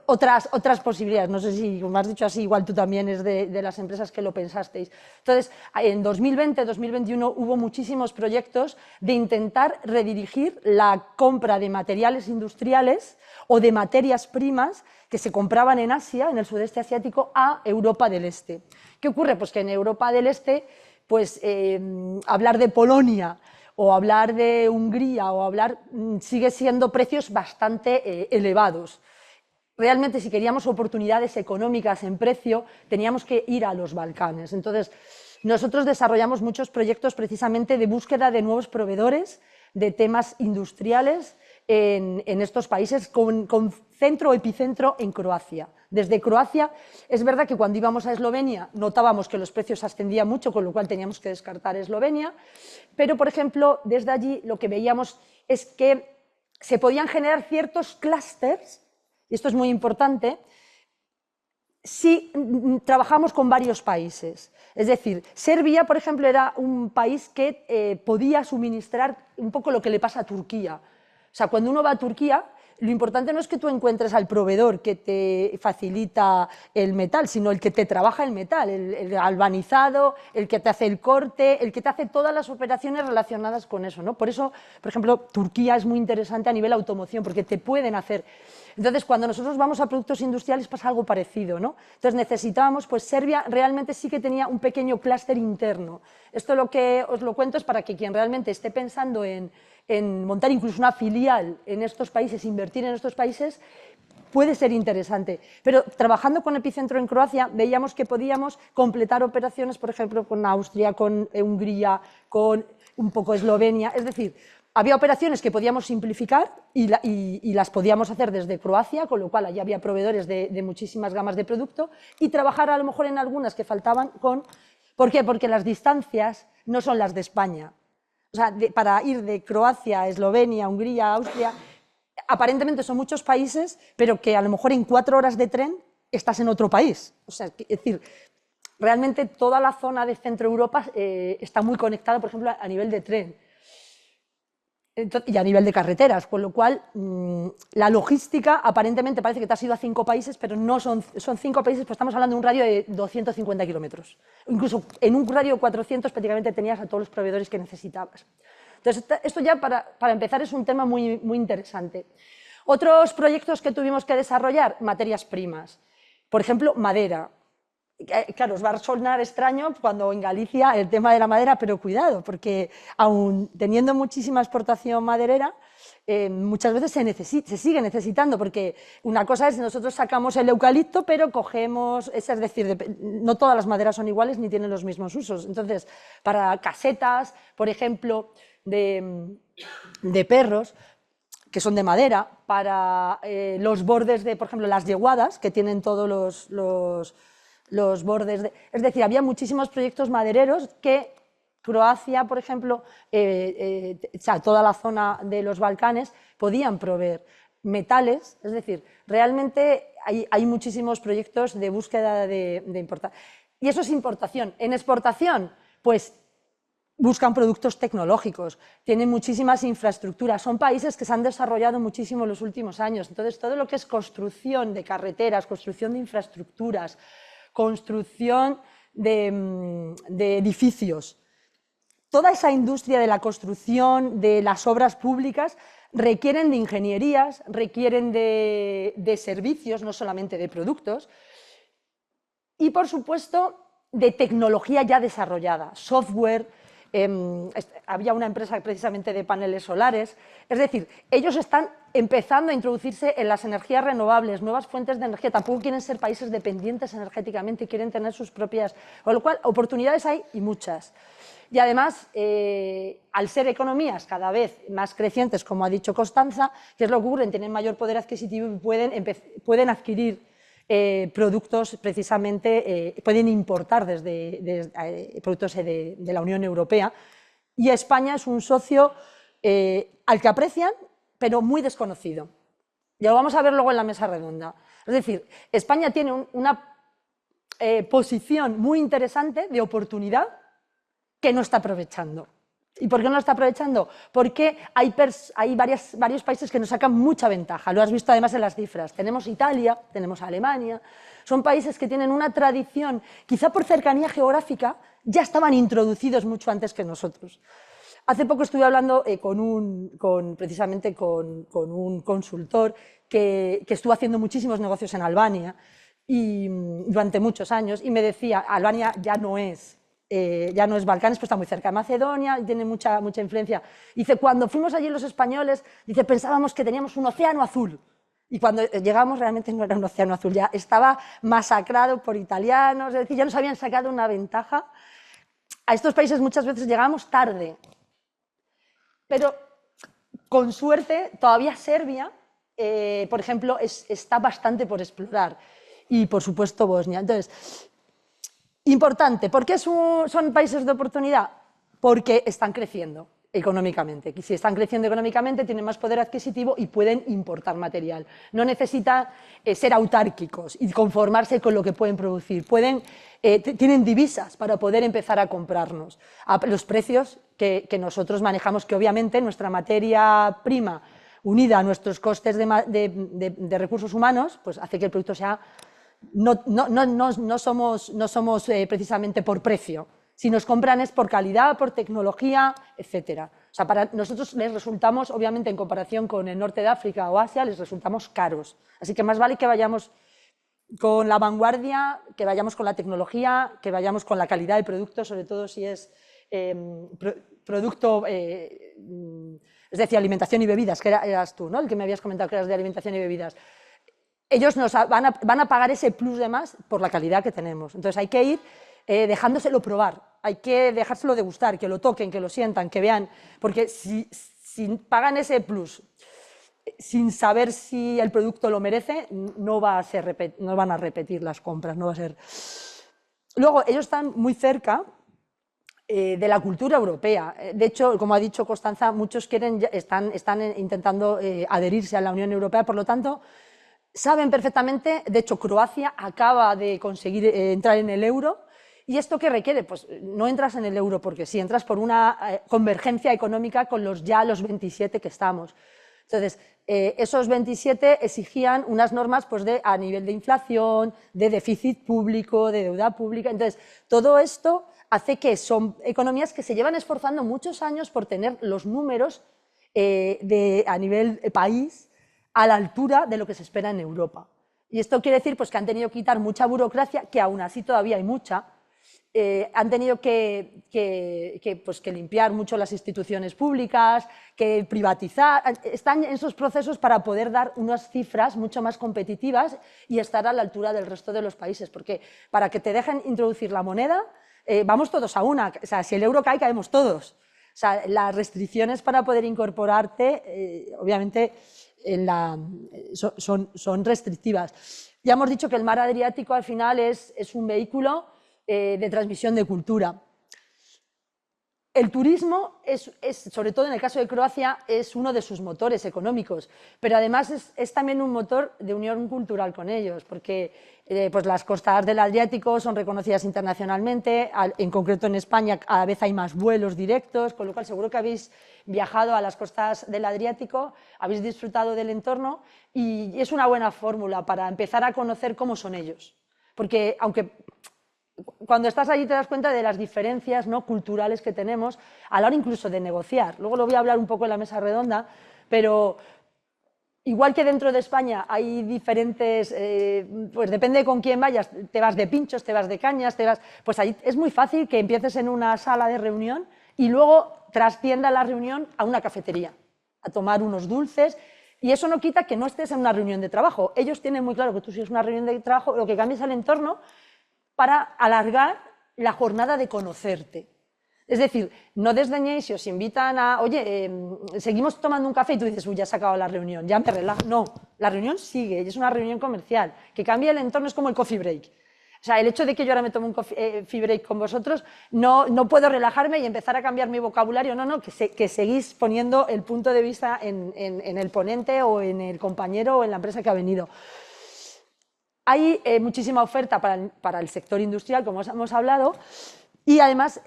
otras posibilidades. No sé si, como has dicho así, igual tú también es de las empresas que lo pensasteis. Entonces, en 2020, 2021 hubo muchísimos proyectos de intentar redirigir la compra de materiales industriales o de materias primas que se compraban en Asia, en el sudeste asiático, a Europa del Este. ¿Qué ocurre? Pues que en Europa del Este, pues hablar de Polonia o hablar de Hungría o sigue siendo precios bastante elevados. Realmente, si queríamos oportunidades económicas en precio, teníamos que ir a los Balcanes. Entonces, nosotros desarrollamos muchos proyectos precisamente de búsqueda de nuevos proveedores de temas industriales en estos países, con centro o epicentro en Croacia. Desde Croacia, es verdad que cuando íbamos a Eslovenia notábamos que los precios ascendían mucho, con lo cual teníamos que descartar Eslovenia, pero, por ejemplo, desde allí lo que veíamos es que se podían generar ciertos clústeres, y esto es muy importante, si trabajamos con varios países. Es decir, Serbia, por ejemplo, era un país que podía suministrar un poco lo que le pasa a Turquía. O sea, cuando uno va a Turquía, lo importante no es que tú encuentres al proveedor que te facilita el metal, sino el que te trabaja el metal, el galvanizado, el que te hace el corte, el que te hace todas las operaciones relacionadas con eso, ¿no? Por eso, por ejemplo, Turquía es muy interesante a nivel automoción, porque te pueden hacer... Entonces, cuando nosotros vamos a productos industriales pasa algo parecido, ¿no? Entonces necesitábamos, pues Serbia realmente sí que tenía un pequeño clúster interno. Esto lo que os lo cuento es para que quien realmente esté pensando en montar incluso una filial en estos países, invertir en estos países, puede ser interesante. Pero trabajando con Epicentro en Croacia, veíamos que podíamos completar operaciones, por ejemplo, con Austria, con Hungría, con un poco Eslovenia. Es decir, había operaciones que podíamos simplificar y las podíamos hacer desde Croacia, con lo cual allí había proveedores de muchísimas gamas de producto, y trabajar a lo mejor en algunas que faltaban con... ¿Por qué? Porque las distancias no son las de España. O sea, para ir de Croacia a Eslovenia, Hungría, Austria, aparentemente son muchos países, pero que a lo mejor en 4 horas de tren estás en otro país. O sea, es decir, realmente toda la zona de Centro Europa está muy conectada, por ejemplo, a nivel de tren y a nivel de carreteras, con lo cual la logística aparentemente parece que te has ido a 5 países, pero no son 5 países, pues estamos hablando de un radio de 250 kilómetros. Incluso en un radio de 400 prácticamente tenías a todos los proveedores que necesitabas. Entonces, esto ya para empezar es un tema muy, muy interesante. Otros proyectos que tuvimos que desarrollar, materias primas. Por ejemplo, madera. Claro, os va a sonar extraño cuando en Galicia el tema de la madera, pero cuidado, porque aún teniendo muchísima exportación maderera, muchas veces se sigue necesitando, porque una cosa es nosotros sacamos el eucalipto, pero cogemos, es decir, no todas las maderas son iguales ni tienen los mismos usos. Entonces, para casetas, por ejemplo, de perros, que son de madera, para los bordes de, por ejemplo, las yeguadas, que tienen todos los bordes. Es decir, había muchísimos proyectos madereros que Croacia, por ejemplo, o sea, toda la zona de los Balcanes, podían proveer metales. Es decir, realmente hay muchísimos proyectos de búsqueda de importación. Y eso es importación. En exportación, pues buscan productos tecnológicos, tienen muchísimas infraestructuras, son países que se han desarrollado muchísimo en los últimos años. Entonces, todo lo que es construcción de carreteras, construcción de infraestructuras, construcción de edificios, toda esa industria de la construcción, de las obras públicas, requieren de ingenierías, requieren de servicios, no solamente de productos, y por supuesto de tecnología ya desarrollada, software. Había una empresa precisamente de paneles solares. Es decir, ellos están empezando a introducirse en las energías renovables, nuevas fuentes de energía. Tampoco quieren ser países dependientes energéticamente, quieren tener sus propias. Con lo cual, oportunidades hay y muchas. Y además, al ser economías cada vez más crecientes, como ha dicho Constanza, ¿qué es lo que ocurre? Tienen mayor poder adquisitivo y pueden adquirir productos, precisamente, pueden importar desde productos de la Unión Europea. Y España es un socio al que aprecian, pero muy desconocido. Ya lo vamos a ver luego en la mesa redonda. Es decir, España tiene una posición muy interesante de oportunidad que no está aprovechando. ¿Y por qué no lo está aprovechando? Porque hay varios países que nos sacan mucha ventaja, lo has visto además en las cifras. Tenemos Italia, tenemos Alemania, son países que tienen una tradición, quizá por cercanía geográfica, ya estaban introducidos mucho antes que nosotros. Hace poco estuve hablando precisamente con un consultor que estuvo haciendo muchísimos negocios en Albania durante muchos años y me decía, Albania ya no es Balcanes, pues está muy cerca de Macedonia y tiene mucha influencia. Dice, cuando fuimos allí los españoles, dice, pensábamos que teníamos un océano azul. Y cuando llegamos realmente no era un océano azul, ya estaba masacrado por italianos, es decir, ya nos habían sacado una ventaja. A estos países muchas veces llegamos tarde, pero con suerte todavía Serbia, por ejemplo, está bastante por explorar. Y por supuesto Bosnia. Entonces, importante, ¿por qué son países de oportunidad? Porque están creciendo económicamente. Y si están creciendo económicamente, tienen más poder adquisitivo y pueden importar material. No necesitan ser autárquicos y conformarse con lo que pueden producir. Tienen divisas para poder empezar a comprarnos a los precios que nosotros manejamos, que obviamente nuestra materia prima unida a nuestros costes de recursos humanos, pues hace que el producto sea... No somos precisamente por precio. Si nos compran es por calidad, por tecnología, etc. O sea, para nosotros les resultamos, obviamente en comparación con el norte de África o Asia, les resultamos caros. Así que más vale que vayamos con la vanguardia, que vayamos con la tecnología, que vayamos con la calidad del producto, sobre todo si es producto, es decir, alimentación y bebidas, que eras tú, ¿no? El que me habías comentado que eras de alimentación y bebidas. Ellos van a pagar ese plus de más por la calidad que tenemos. Entonces hay que ir dejándoselo probar, hay que dejárselo degustar, que lo toquen, que lo sientan, que vean, porque si pagan ese plus sin saber si el producto lo merece, no van a repetir las compras, no va a ser. Luego, ellos están muy cerca de la cultura europea. De hecho, como ha dicho Constanza, muchos están intentando adherirse a la Unión Europea, por lo tanto, saben perfectamente. De hecho, Croacia acaba de conseguir entrar en el euro. ¿Y esto qué requiere? Pues no entras en el euro porque sí, entras por una convergencia económica con los 27 que estamos. Entonces, esos 27 exigían unas normas pues, a nivel de inflación, de déficit público, de deuda pública. Entonces, todo esto hace que son economías que se llevan esforzando muchos años por tener los números a nivel país a la altura de lo que se espera en Europa. Y esto quiere decir pues, que han tenido que quitar mucha burocracia, que aún así todavía hay mucha. Han tenido que limpiar mucho las instituciones públicas, que privatizar. Están en esos procesos para poder dar unas cifras mucho más competitivas y estar a la altura del resto de los países. Porque para que te dejen introducir la moneda, vamos todos a una. O sea, si el euro cae, caemos todos. O sea, las restricciones para poder incorporarte, obviamente, son restrictivas. Ya hemos dicho que el mar Adriático al final es un vehículo de transmisión de cultura. El turismo, sobre todo en el caso de Croacia, es uno de sus motores económicos, pero además es también un motor de unión cultural con ellos, porque pues las costas del Adriático son reconocidas internacionalmente, en concreto en España cada vez hay más vuelos directos, con lo cual seguro que habéis viajado a las costas del Adriático, habéis disfrutado del entorno y es una buena fórmula para empezar a conocer cómo son ellos, porque aunque cuando estás allí te das cuenta de las diferencias, ¿no?, culturales que tenemos a la hora incluso de negociar. Luego lo voy a hablar un poco en la mesa redonda, pero igual que dentro de España hay diferentes, pues depende de con quién vayas, te vas de pinchos, te vas de cañas, pues ahí es muy fácil que empieces en una sala de reunión y luego trascienda la reunión a una cafetería, a tomar unos dulces. Y eso no quita que no estés en una reunión de trabajo. Ellos tienen muy claro que tú si es una reunión de trabajo, lo que cambias el entorno para alargar la jornada de conocerte. Es decir, no desdeñéis si os invitan a, oye, seguimos tomando un café y tú dices, uy, ya se ha acabado la reunión, ya me relajo. No, la reunión sigue y es una reunión comercial. Que cambie el entorno es como el coffee break. O sea, el hecho de que yo ahora me tome un coffee break con vosotros, no puedo relajarme y empezar a cambiar mi vocabulario, no, que seguís poniendo el punto de vista en el ponente o en el compañero o en la empresa que ha venido. Hay muchísima oferta para el sector industrial, como hemos hablado, y además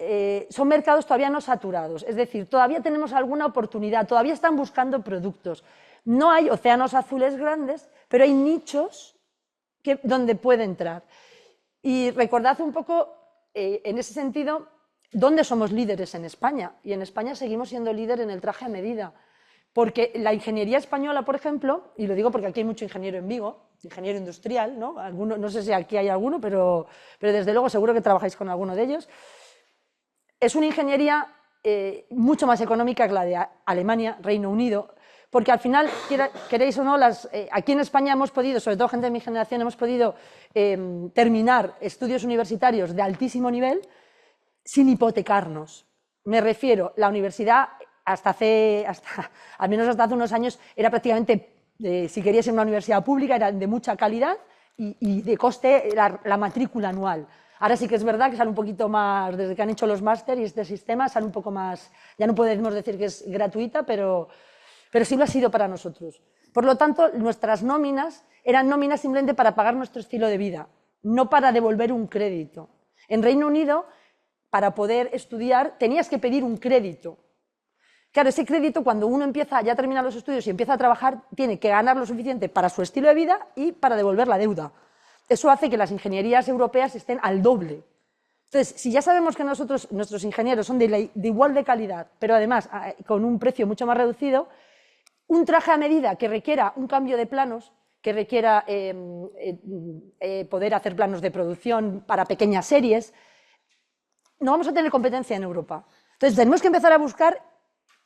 son mercados todavía no saturados, es decir, todavía tenemos alguna oportunidad, todavía están buscando productos. No hay océanos azules grandes, pero hay nichos donde puede entrar. Y recordad un poco, en ese sentido, dónde somos líderes en España. Y en España seguimos siendo líder en el traje a medida. Porque la ingeniería española, por ejemplo, y lo digo porque aquí hay mucho ingeniero en Vigo, ingeniero industrial, ¿no? No sé si aquí hay alguno, pero desde luego seguro que trabajáis con alguno de ellos. Es una ingeniería mucho más económica que la de Alemania, Reino Unido, porque al final, queréis o no, aquí en España hemos podido, sobre todo gente de mi generación, hemos podido terminar estudios universitarios de altísimo nivel sin hipotecarnos. Me refiero, la universidad al menos hasta hace unos años, era prácticamente, si querías en una universidad pública, era de mucha calidad y de coste la matrícula anual. Ahora sí que es verdad que sale un poquito más, desde que han hecho los máster y este sistema, sale un poco más, ya no podemos decir que es gratuita, pero sí lo ha sido para nosotros. Por lo tanto, nuestras nóminas eran nóminas simplemente para pagar nuestro estilo de vida, no para devolver un crédito. En Reino Unido, para poder estudiar, tenías que pedir un crédito. Claro, ese crédito, cuando uno ya termina los estudios y empieza a trabajar, tiene que ganar lo suficiente para su estilo de vida y para devolver la deuda. Eso hace que las ingenierías europeas estén al doble. Entonces, si ya sabemos que nuestros ingenieros son de igual de calidad, pero además con un precio mucho más reducido, un traje a medida que requiera un cambio de planos, que requiera poder hacer planos de producción para pequeñas series, no vamos a tener competencia en Europa. Entonces, tenemos que empezar a buscar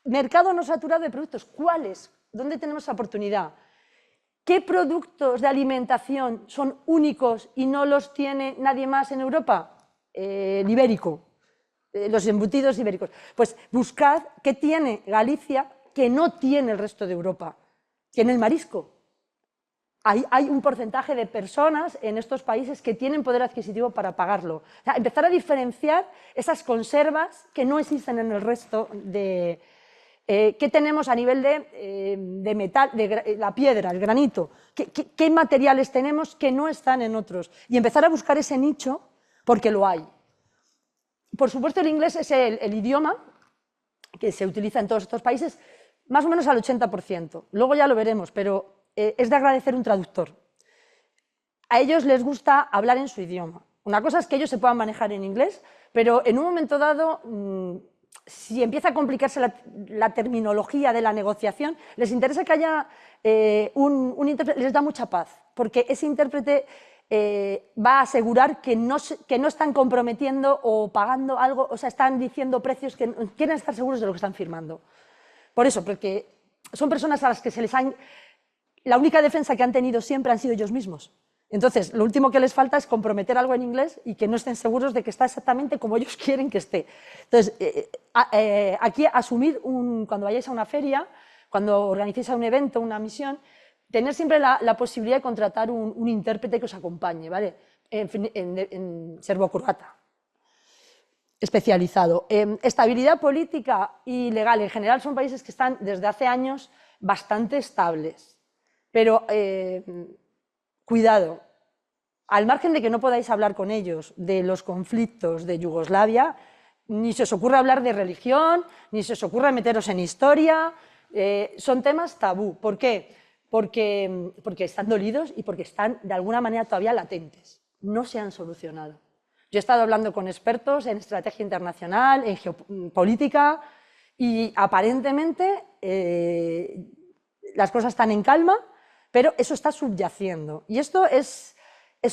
mercado no saturado de productos. ¿Cuáles? ¿Dónde tenemos esa oportunidad? ¿Qué productos de alimentación son únicos y no los tiene nadie más en Europa? El ibérico, los embutidos ibéricos. Pues buscad qué tiene Galicia que no tiene el resto de Europa. Tiene el marisco. Hay un porcentaje de personas en estos países que tienen poder adquisitivo para pagarlo. O sea, empezar a diferenciar esas conservas que no existen en el resto de... ¿Qué tenemos a nivel de metal, de la piedra, el granito? ¿Qué materiales tenemos que no están en otros? Y empezar a buscar ese nicho porque lo hay. Por supuesto, el inglés es el idioma que se utiliza en todos estos países, más o menos al 80%. Luego ya lo veremos, pero es de agradecer un traductor. A ellos les gusta hablar en su idioma. Una cosa es que ellos se puedan manejar en inglés, pero en un momento dado, si empieza a complicarse la terminología de la negociación, les interesa que haya un intérprete, les da mucha paz, porque ese intérprete va a asegurar que no están comprometiendo o pagando algo, o sea, están diciendo precios que quieren estar seguros de lo que están firmando. Por eso, porque son personas a las que la única defensa que han tenido siempre han sido ellos mismos. Entonces, lo último que les falta es comprometer algo en inglés y que no estén seguros de que está exactamente como ellos quieren que esté. Entonces, aquí asumir, cuando vayáis a una feria, cuando organicéis un evento, una misión, tener siempre la posibilidad de contratar un intérprete que os acompañe, ¿vale? En serbo-croata, especializado. Estabilidad política y legal, en general, son países que están desde hace años bastante estables, pero cuidado, al margen de que no podáis hablar con ellos de los conflictos de Yugoslavia, ni se os ocurre hablar de religión, ni se os ocurre meteros en historia, son temas tabú. ¿Por qué? Porque están dolidos y porque están de alguna manera todavía latentes, no se han solucionado. Yo he estado hablando con expertos en estrategia internacional, en geopolítica, y aparentemente las cosas están en calma, pero eso está subyaciendo. Y esto es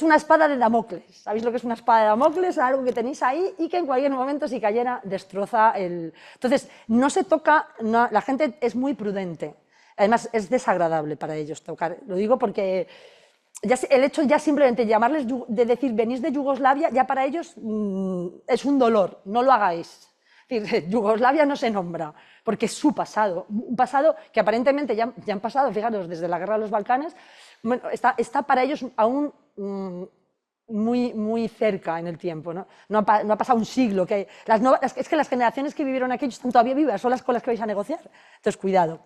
una espada de Damocles. ¿Sabéis lo que es una espada de Damocles? Algo que tenéis ahí y que en cualquier momento, si cayera, destroza el... Entonces, no se toca, la gente es muy prudente. Además, es desagradable para ellos tocar. Lo digo porque el hecho ya simplemente de decir venís de Yugoslavia, ya para ellos es un dolor, no lo hagáis. Es decir, Yugoslavia no se nombra, porque es su pasado, un pasado que aparentemente ya han pasado, fijaros, desde la guerra de los Balcanes, bueno, está para ellos aún muy cerca en el tiempo, ¿no? No ha pasado un siglo, es que las generaciones que vivieron aquí están todavía vivas, son las con las que vais a negociar, entonces cuidado.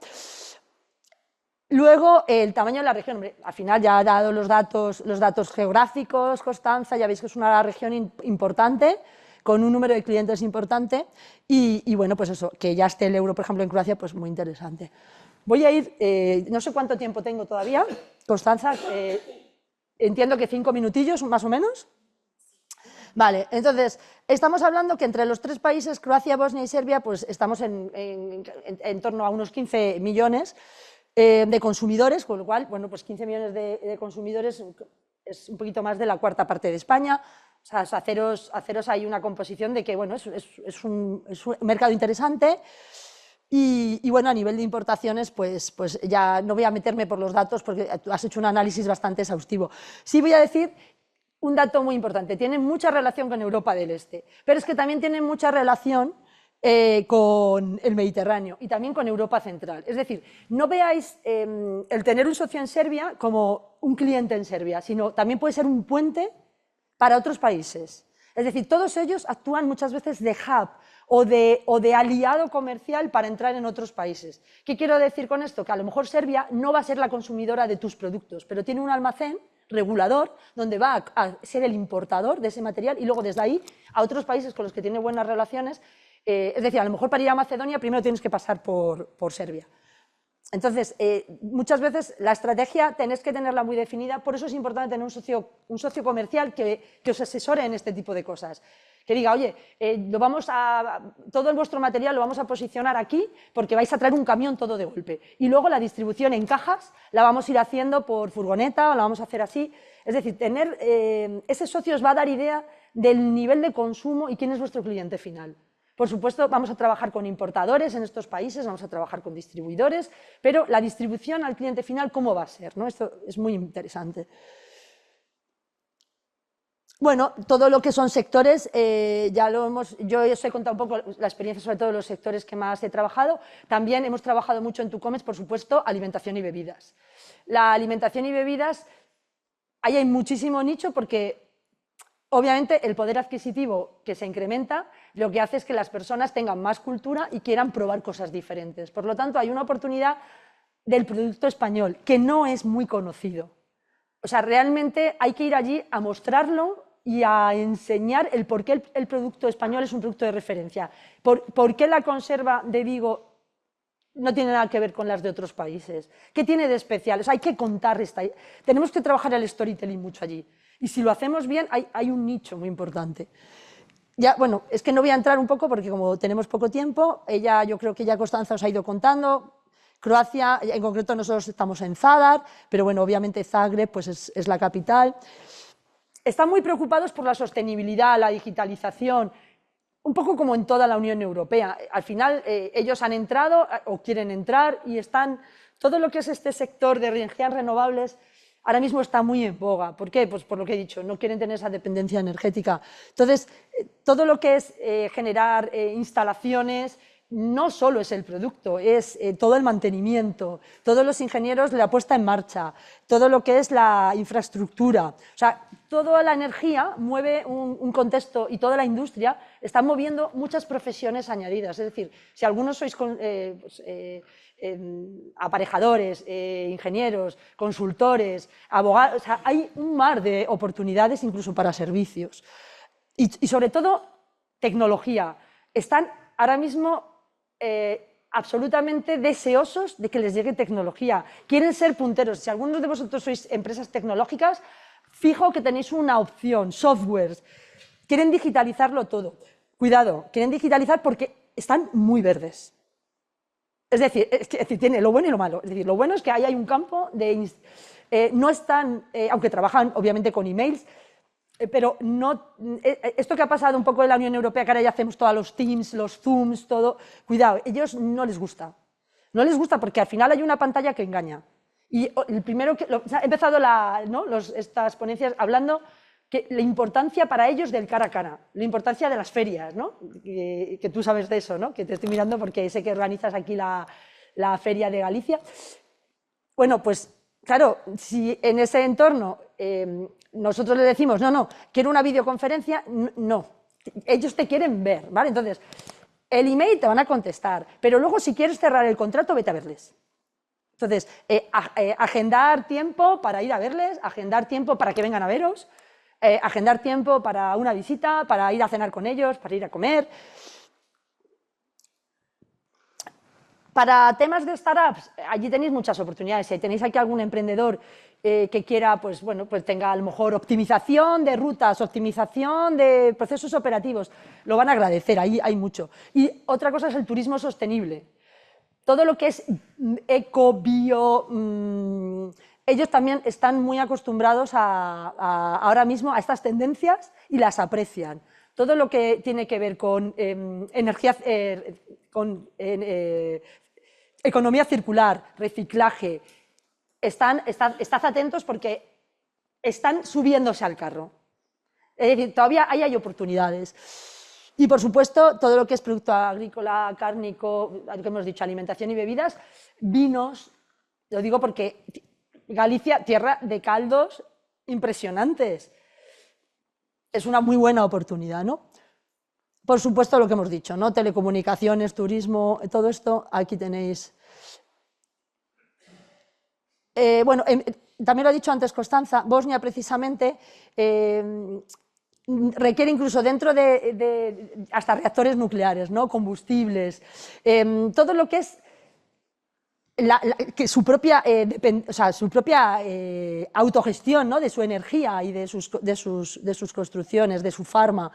Luego, el tamaño de la región. Hombre, al final ya ha dado los datos geográficos, Constanza, ya veis que es una región importante, con un número de clientes importante, y bueno, pues eso, que ya esté el euro, por ejemplo, en Croacia, pues muy interesante. Voy a ir, no sé cuánto tiempo tengo todavía, Constanza, entiendo que 5 minutillos, más o menos. Vale, entonces, estamos hablando que entre los tres países, Croacia, Bosnia y Serbia, pues estamos en torno a unos 15 millones de consumidores, con lo cual, bueno, pues 15 millones de consumidores es un poquito más de la cuarta parte de España. O sea, haceros ahí una composición de que, bueno, es un mercado interesante. Y bueno, a nivel de importaciones, pues ya no voy a meterme por los datos porque tú has hecho un análisis bastante exhaustivo. Sí voy a decir un dato muy importante, tienen mucha relación con Europa del Este, pero es que también tienen mucha relación con el Mediterráneo y también con Europa Central. Es decir, no veáis el tener un socio en Serbia como un cliente en Serbia, sino también puede ser un puente para otros países. Es decir, todos ellos actúan muchas veces de hub o de aliado comercial para entrar en otros países. ¿Qué quiero decir con esto? Que a lo mejor Serbia no va a ser la consumidora de tus productos, pero tiene un almacén regulador donde va a ser el importador de ese material y luego desde ahí a otros países con los que tiene buenas relaciones. Es decir, a lo mejor para ir a Macedonia primero tienes que pasar por Serbia. Entonces, muchas veces la estrategia tenéis que tenerla muy definida, por eso es importante tener un socio comercial que os asesore en este tipo de cosas. Que diga, oye, todo vuestro material lo vamos a posicionar aquí porque vais a traer un camión todo de golpe. Y luego la distribución en cajas la vamos a ir haciendo por furgoneta o la vamos a hacer así. Es decir, tener ese socio os va a dar idea del nivel de consumo y quién es vuestro cliente final. Por supuesto, vamos a trabajar con importadores en estos países, vamos a trabajar con distribuidores, pero la distribución al cliente final, ¿cómo va a ser? ¿No? Esto es muy interesante. Bueno, todo lo que son sectores, yo os he contado un poco la experiencia sobre todo de los sectores que más he trabajado. También hemos trabajado mucho en Tucomex, por supuesto, alimentación y bebidas. La alimentación y bebidas, ahí hay muchísimo nicho porque obviamente el poder adquisitivo que se incrementa lo que hace es que las personas tengan más cultura y quieran probar cosas diferentes. Por lo tanto, hay una oportunidad del producto español que no es muy conocido. O sea, realmente hay que ir allí a mostrarlo y a enseñar el por qué el producto español es un producto de referencia. ¿Por qué la conserva de Vigo no tiene nada que ver con las de otros países? ¿Qué tiene de especial? O sea, hay que contar tenemos que trabajar el storytelling mucho allí. Y si lo hacemos bien, hay un nicho muy importante. Ya, bueno, es que no voy a entrar un poco porque como tenemos poco tiempo, yo creo que ya Constanza os ha ido contando. Croacia, en concreto nosotros estamos en Zadar, pero bueno, obviamente Zagreb pues es la capital. Están muy preocupados por la sostenibilidad, la digitalización, un poco como en toda la Unión Europea. Al final ellos han entrado o quieren entrar y todo lo que es este sector de energías renovables ahora mismo está muy en boga. ¿Por qué? Pues por lo que he dicho, no quieren tener esa dependencia energética. Entonces, todo lo que es generar instalaciones no solo es el producto, es todo el mantenimiento, todos los ingenieros, la puesta en marcha, todo lo que es la infraestructura. O sea, toda la energía mueve un contexto y toda la industria está moviendo muchas profesiones añadidas. Es decir, si algunos sois aparejadores, ingenieros, consultores, abogados, o sea, hay un mar de oportunidades incluso para servicios. Y sobre todo, tecnología. Están ahora mismo absolutamente deseosos de que les llegue tecnología. Quieren ser punteros. Si algunos de vosotros sois empresas tecnológicas, fijo que tenéis una opción, softwares. Quieren digitalizarlo todo. Cuidado, quieren digitalizar porque están muy verdes. Es decir, tiene lo bueno y lo malo. Es decir, lo bueno es que ahí hay un campo de... no están, aunque trabajan obviamente con emails, pero no, esto que ha pasado un poco en la Unión Europea, que ahora ya hacemos todos los Teams, los Zooms, todo, cuidado, a ellos no les gusta. No les gusta porque al final hay una pantalla que engaña. Y el primero que... ha empezado estas ponencias hablando que la importancia para ellos del cara a cara, la importancia de las ferias, ¿no? Que tú sabes de eso, ¿no? Que te estoy mirando porque sé que organizas aquí la Feria de Galicia. Bueno, pues claro, si en ese entorno nosotros le decimos, no, quiero una videoconferencia, no, ellos te quieren ver, ¿vale? Entonces, el email te van a contestar, pero luego si quieres cerrar el contrato, vete a verles. Entonces, agendar tiempo para ir a verles, agendar tiempo para que vengan a veros, agendar tiempo para una visita, para ir a cenar con ellos, para ir a comer. Para temas de startups, allí tenéis muchas oportunidades. Si tenéis aquí algún emprendedor que quiera, pues bueno, pues tenga a lo mejor optimización de rutas, optimización de procesos operativos, lo van a agradecer, ahí hay mucho. Y otra cosa es el turismo sostenible. Todo lo que es eco, bio, ellos también están muy acostumbrados ahora mismo a estas tendencias y las aprecian. Todo lo que tiene que ver con economía circular, reciclaje, estad atentos porque están subiéndose al carro. Es decir, todavía ahí hay oportunidades. Y, por supuesto, todo lo que es producto agrícola, cárnico, lo que hemos dicho, alimentación y bebidas, vinos, lo digo porque Galicia, tierra de caldos impresionantes. Es una muy buena oportunidad, ¿no? Por supuesto, lo que hemos dicho, ¿no? Telecomunicaciones, turismo, todo esto, aquí tenéis. Bueno, también lo ha dicho antes Constanza, Bosnia precisamente requiere incluso dentro de hasta reactores nucleares, ¿no? Combustibles, todo lo que es su propia autogestión, ¿no? De su energía y de sus construcciones, de su farma.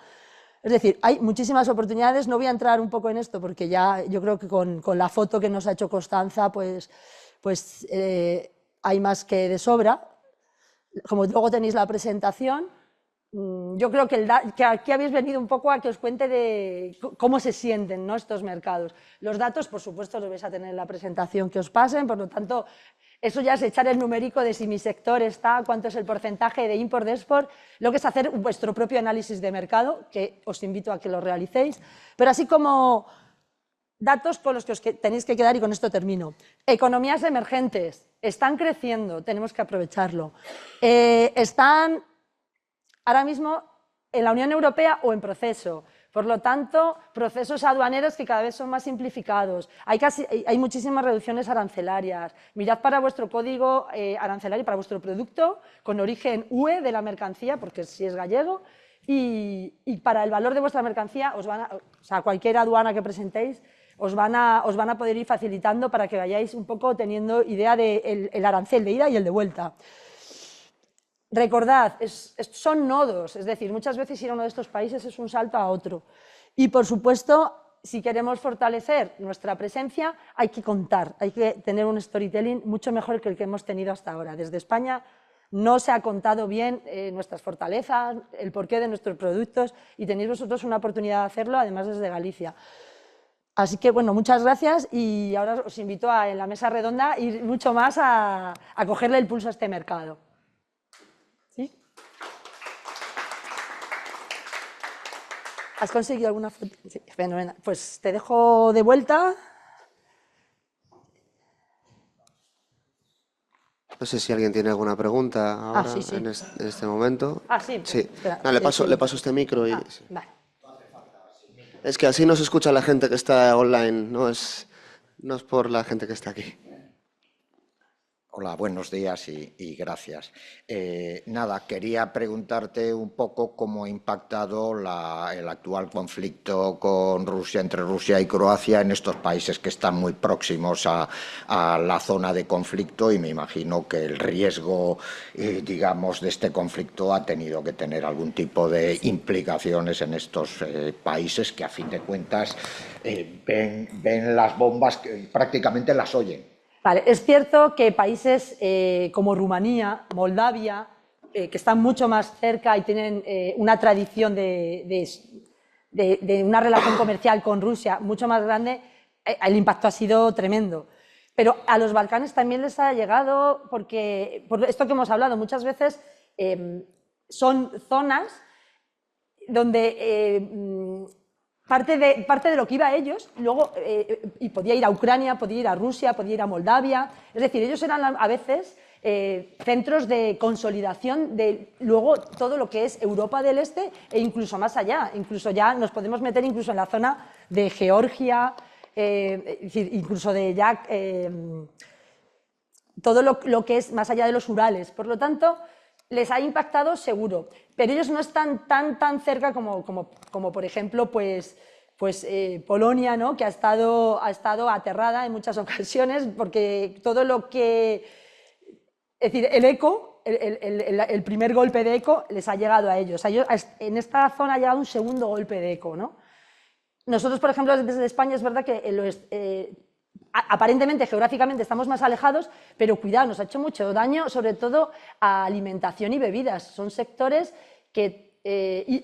Es decir, hay muchísimas oportunidades. No voy a entrar un poco en esto porque ya yo creo que con la foto que nos ha hecho Constanza pues hay más que de sobra. Como luego tenéis la presentación, yo creo que aquí habéis venido un poco a que os cuente de cómo se sienten, ¿no? Estos mercados. Los datos, por supuesto, los vais a tener en la presentación que os pasen, por lo tanto, eso ya es echar el numérico de si mi sector está, cuánto es el porcentaje de import, de export, lo que es hacer vuestro propio análisis de mercado, que os invito a que lo realicéis, pero así como datos con los que os tenéis que quedar y con esto termino. Economías emergentes, están creciendo, tenemos que aprovecharlo. Están ahora mismo en la Unión Europea o en proceso. Por lo tanto, procesos aduaneros que cada vez son más simplificados. Hay muchísimas reducciones arancelarias. Mirad para vuestro código arancelario, para vuestro producto, con origen UE de la mercancía, porque si es gallego, y para el valor de vuestra mercancía, cualquier aduana que presentéis, os van a poder ir facilitando para que vayáis un poco teniendo idea del arancel de ida y el de vuelta. recordad, son nodos, es decir, muchas veces ir a uno de estos países es un salto a otro. Y, por supuesto, si queremos fortalecer nuestra presencia, hay que contar, hay que tener un storytelling mucho mejor que el que hemos tenido hasta ahora. Desde España no se ha contado bien nuestras fortalezas, el porqué de nuestros productos, y tenéis vosotros una oportunidad de hacerlo, además desde Galicia. Así que, bueno, muchas gracias, y ahora os invito en la mesa redonda ir mucho más a cogerle el pulso a este mercado. ¿Sí? ¿Has conseguido alguna foto? Sí, fenomenal. Pues te dejo de vuelta. No sé si alguien tiene alguna pregunta ahora, sí, sí. en este momento. Sí. Sí. Espera, No, le paso este micro y... sí. Vale. Es que así nos escucha la gente que está online, no es por la gente que está aquí. Hola, buenos días y gracias. Nada, quería preguntarte un poco cómo ha impactado el actual conflicto con Rusia, entre Rusia y Croacia, en estos países que están muy próximos a la zona de conflicto, y me imagino que el riesgo, digamos, de este conflicto ha tenido que tener algún tipo de implicaciones en estos países que, a fin de cuentas, ven las bombas, que prácticamente las oyen. Vale, es cierto que países como Rumanía, Moldavia, que están mucho más cerca y tienen una tradición de una relación comercial con Rusia mucho más grande, el impacto ha sido tremendo. Pero a los Balcanes también les ha llegado, porque por esto que hemos hablado, muchas veces son zonas donde... Parte de lo que iba a ellos, luego, y podía ir a Ucrania, podía ir a Rusia, podía ir a Moldavia, es decir, ellos eran a veces centros de consolidación de luego todo lo que es Europa del Este e incluso más allá, incluso ya nos podemos meter incluso en la zona de Georgia, es decir, incluso de ya todo lo que es más allá de los Urales. Por lo tanto, les ha impactado seguro, pero ellos no están tan cerca como por ejemplo, pues Polonia, ¿no? Que ha estado aterrada en muchas ocasiones, porque todo lo que... Es decir, el eco, el primer golpe de eco les ha llegado a ellos. En esta zona ha llegado un segundo golpe de eco, ¿no? Nosotros, por ejemplo, desde España es verdad que aparentemente, geográficamente, estamos más alejados, pero cuidado, nos ha hecho mucho daño, sobre todo a alimentación y bebidas. Son sectores que,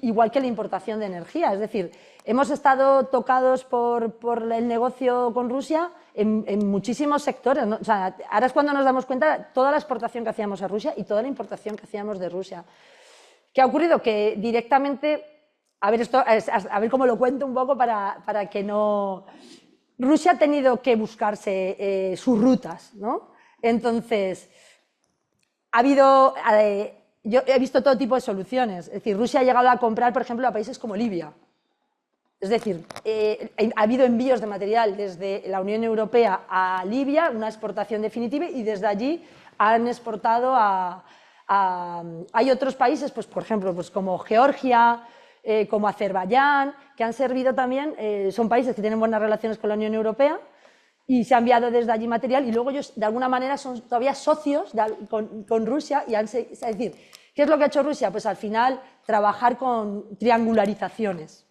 igual que la importación de energía, es decir, hemos estado tocados por el negocio con Rusia en muchísimos sectores, ¿no? O sea, ahora es cuando nos damos cuenta de toda la exportación que hacíamos a Rusia y toda la importación que hacíamos de Rusia. ¿Qué ha ocurrido? Que directamente, a ver cómo lo cuento un poco para que no... Rusia ha tenido que buscarse sus rutas, ¿no? Entonces, yo he visto todo tipo de soluciones. Es decir, Rusia ha llegado a comprar, por ejemplo, a países como Libia. Es decir, ha habido envíos de material desde la Unión Europea a Libia, una exportación definitiva, y desde allí han exportado hay otros países, pues, por ejemplo, pues, como Georgia, como Azerbaiyán, que han servido también, son países que tienen buenas relaciones con la Unión Europea y se ha enviado desde allí material, y luego ellos de alguna manera son todavía socios con Rusia, y es decir, ¿qué es lo que ha hecho Rusia? Pues al final trabajar con triangularizaciones.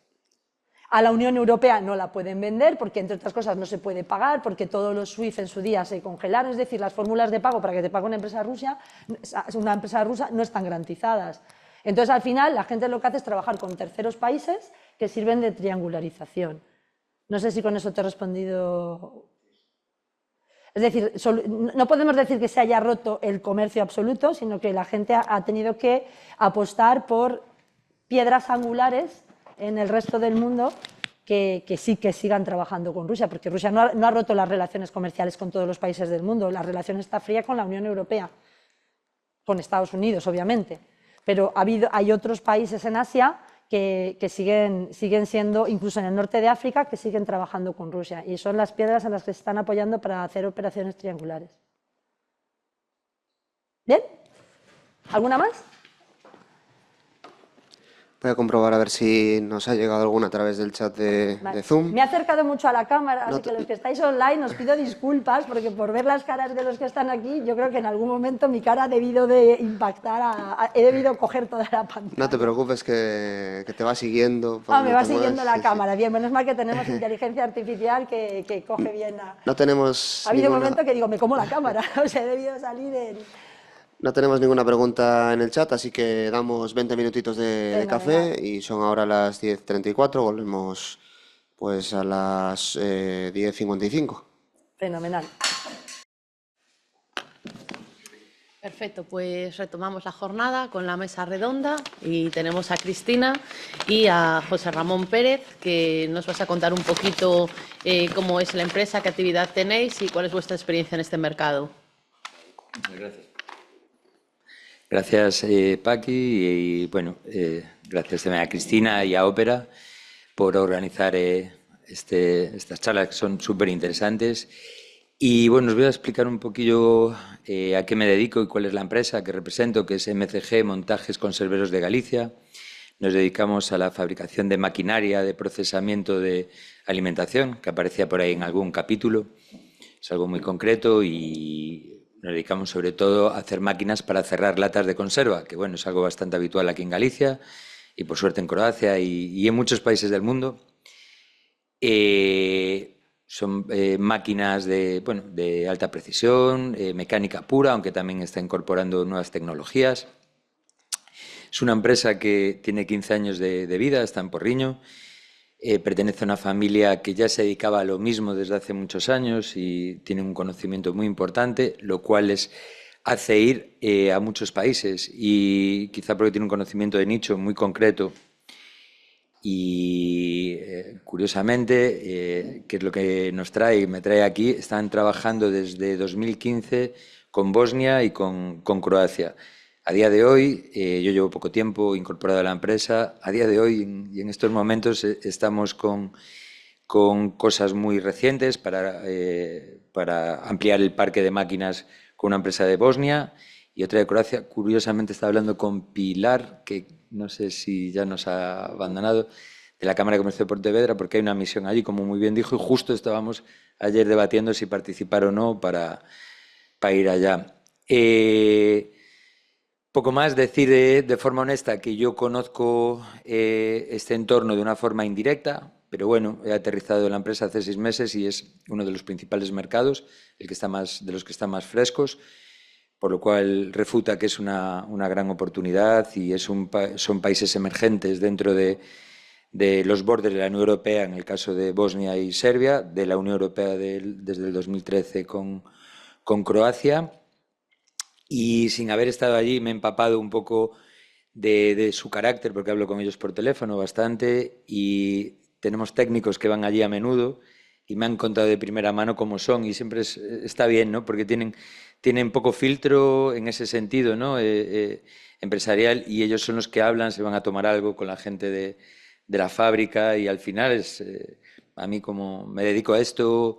A la Unión Europea no la pueden vender porque, entre otras cosas, no se puede pagar, porque todos los SWIFT en su día se congelaron, es decir, las fórmulas de pago para que te pague una empresa rusa no están garantizadas. Entonces, al final, la gente lo que hace es trabajar con terceros países que sirven de triangularización. No sé si con eso te he respondido. Es decir, no podemos decir que se haya roto el comercio absoluto, sino que la gente ha tenido que apostar por piedras angulares en el resto del mundo que sí que sigan trabajando con Rusia, porque Rusia no ha roto las relaciones comerciales con todos los países del mundo. La relación está fría con la Unión Europea, con Estados Unidos, obviamente. Pero hay otros países en Asia que siguen siendo, incluso en el norte de África, que siguen trabajando con Rusia, y son las piedras en las que se están apoyando para hacer operaciones triangulares. ¿Bien? ¿Alguna más? Voy a comprobar a ver si nos ha llegado alguna a través del chat de Zoom. Me he acercado mucho a la cámara, así No que te- los que estáis online os pido disculpas, porque por ver las caras de los que están aquí, yo creo que en algún momento mi cara ha debido de impactar, he debido coger toda la pantalla. No te preocupes que te va siguiendo. por Ah, donde me va te siguiendo mueves, la sí, sí. cámara. Bien, menos mal que tenemos inteligencia artificial que coge bien la... No tenemos Ha habido un ninguna... momento que digo, me como la cámara, o sea, he debido salir en... No tenemos ninguna pregunta en el chat, así que damos 20 minutitos de Fenomenal. café y son ahora las 10:34, volvemos pues a las 10:55. Fenomenal. Perfecto, pues retomamos la jornada con la mesa redonda y tenemos a Cristina y a José Ramón Pérez, que nos vas a contar un poquito cómo es la empresa, qué actividad tenéis y cuál es vuestra experiencia en este mercado. Muchas gracias. Gracias, Paqui, y bueno, gracias también a Cristina y a Ópera por organizar estas charlas que son súper interesantes. Y bueno, os voy a explicar un poquillo a qué me dedico y cuál es la empresa que represento, que es MCG Montajes Conserveros de Galicia. Nos dedicamos a la fabricación de maquinaria de procesamiento de alimentación, que aparecía por ahí en algún capítulo. Es algo muy concreto y nos dedicamos sobre todo a hacer máquinas para cerrar latas de conserva, que bueno, es algo bastante habitual aquí en Galicia y por suerte en Croacia y en muchos países del mundo. Son máquinas de alta precisión, mecánica pura, aunque también está incorporando nuevas tecnologías. Es una empresa que tiene 15 años de vida, está en Porriño. Pertenece a una familia que ya se dedicaba a lo mismo desde hace muchos años y tiene un conocimiento muy importante, lo cual les hace ir a muchos países y quizá porque tiene un conocimiento de nicho muy concreto. Y curiosamente, que es lo que me trae aquí, están trabajando desde 2015 con Bosnia y con Croacia. A día de hoy, yo llevo poco tiempo incorporado a la empresa, a día de hoy y en estos momentos estamos con cosas muy recientes para ampliar el parque de máquinas con una empresa de Bosnia y otra de Croacia. Curiosamente está hablando con Pilar, que no sé si ya nos ha abandonado, de la Cámara de Comercio de Pontevedra, porque hay una misión allí, como muy bien dijo, y justo estábamos ayer debatiendo si participar o no para ir allá. Poco más decir de forma honesta que yo conozco este entorno de una forma indirecta, pero bueno, he aterrizado en la empresa hace 6 meses y es uno de los principales mercados, de los que están más frescos, por lo cual refuta que es una gran oportunidad y son países emergentes dentro de los bordes de la Unión Europea, en el caso de Bosnia y Serbia, de la Unión Europea desde el 2013 con Croacia. Y sin haber estado allí me he empapado un poco de su carácter, porque hablo con ellos por teléfono bastante y tenemos técnicos que van allí a menudo y me han contado de primera mano cómo son y siempre está bien, ¿no? Porque tienen poco filtro en ese sentido, ¿no? Empresarial, y ellos son los que hablan, se van a tomar algo con la gente de la fábrica y al final a mí como me dedico a esto,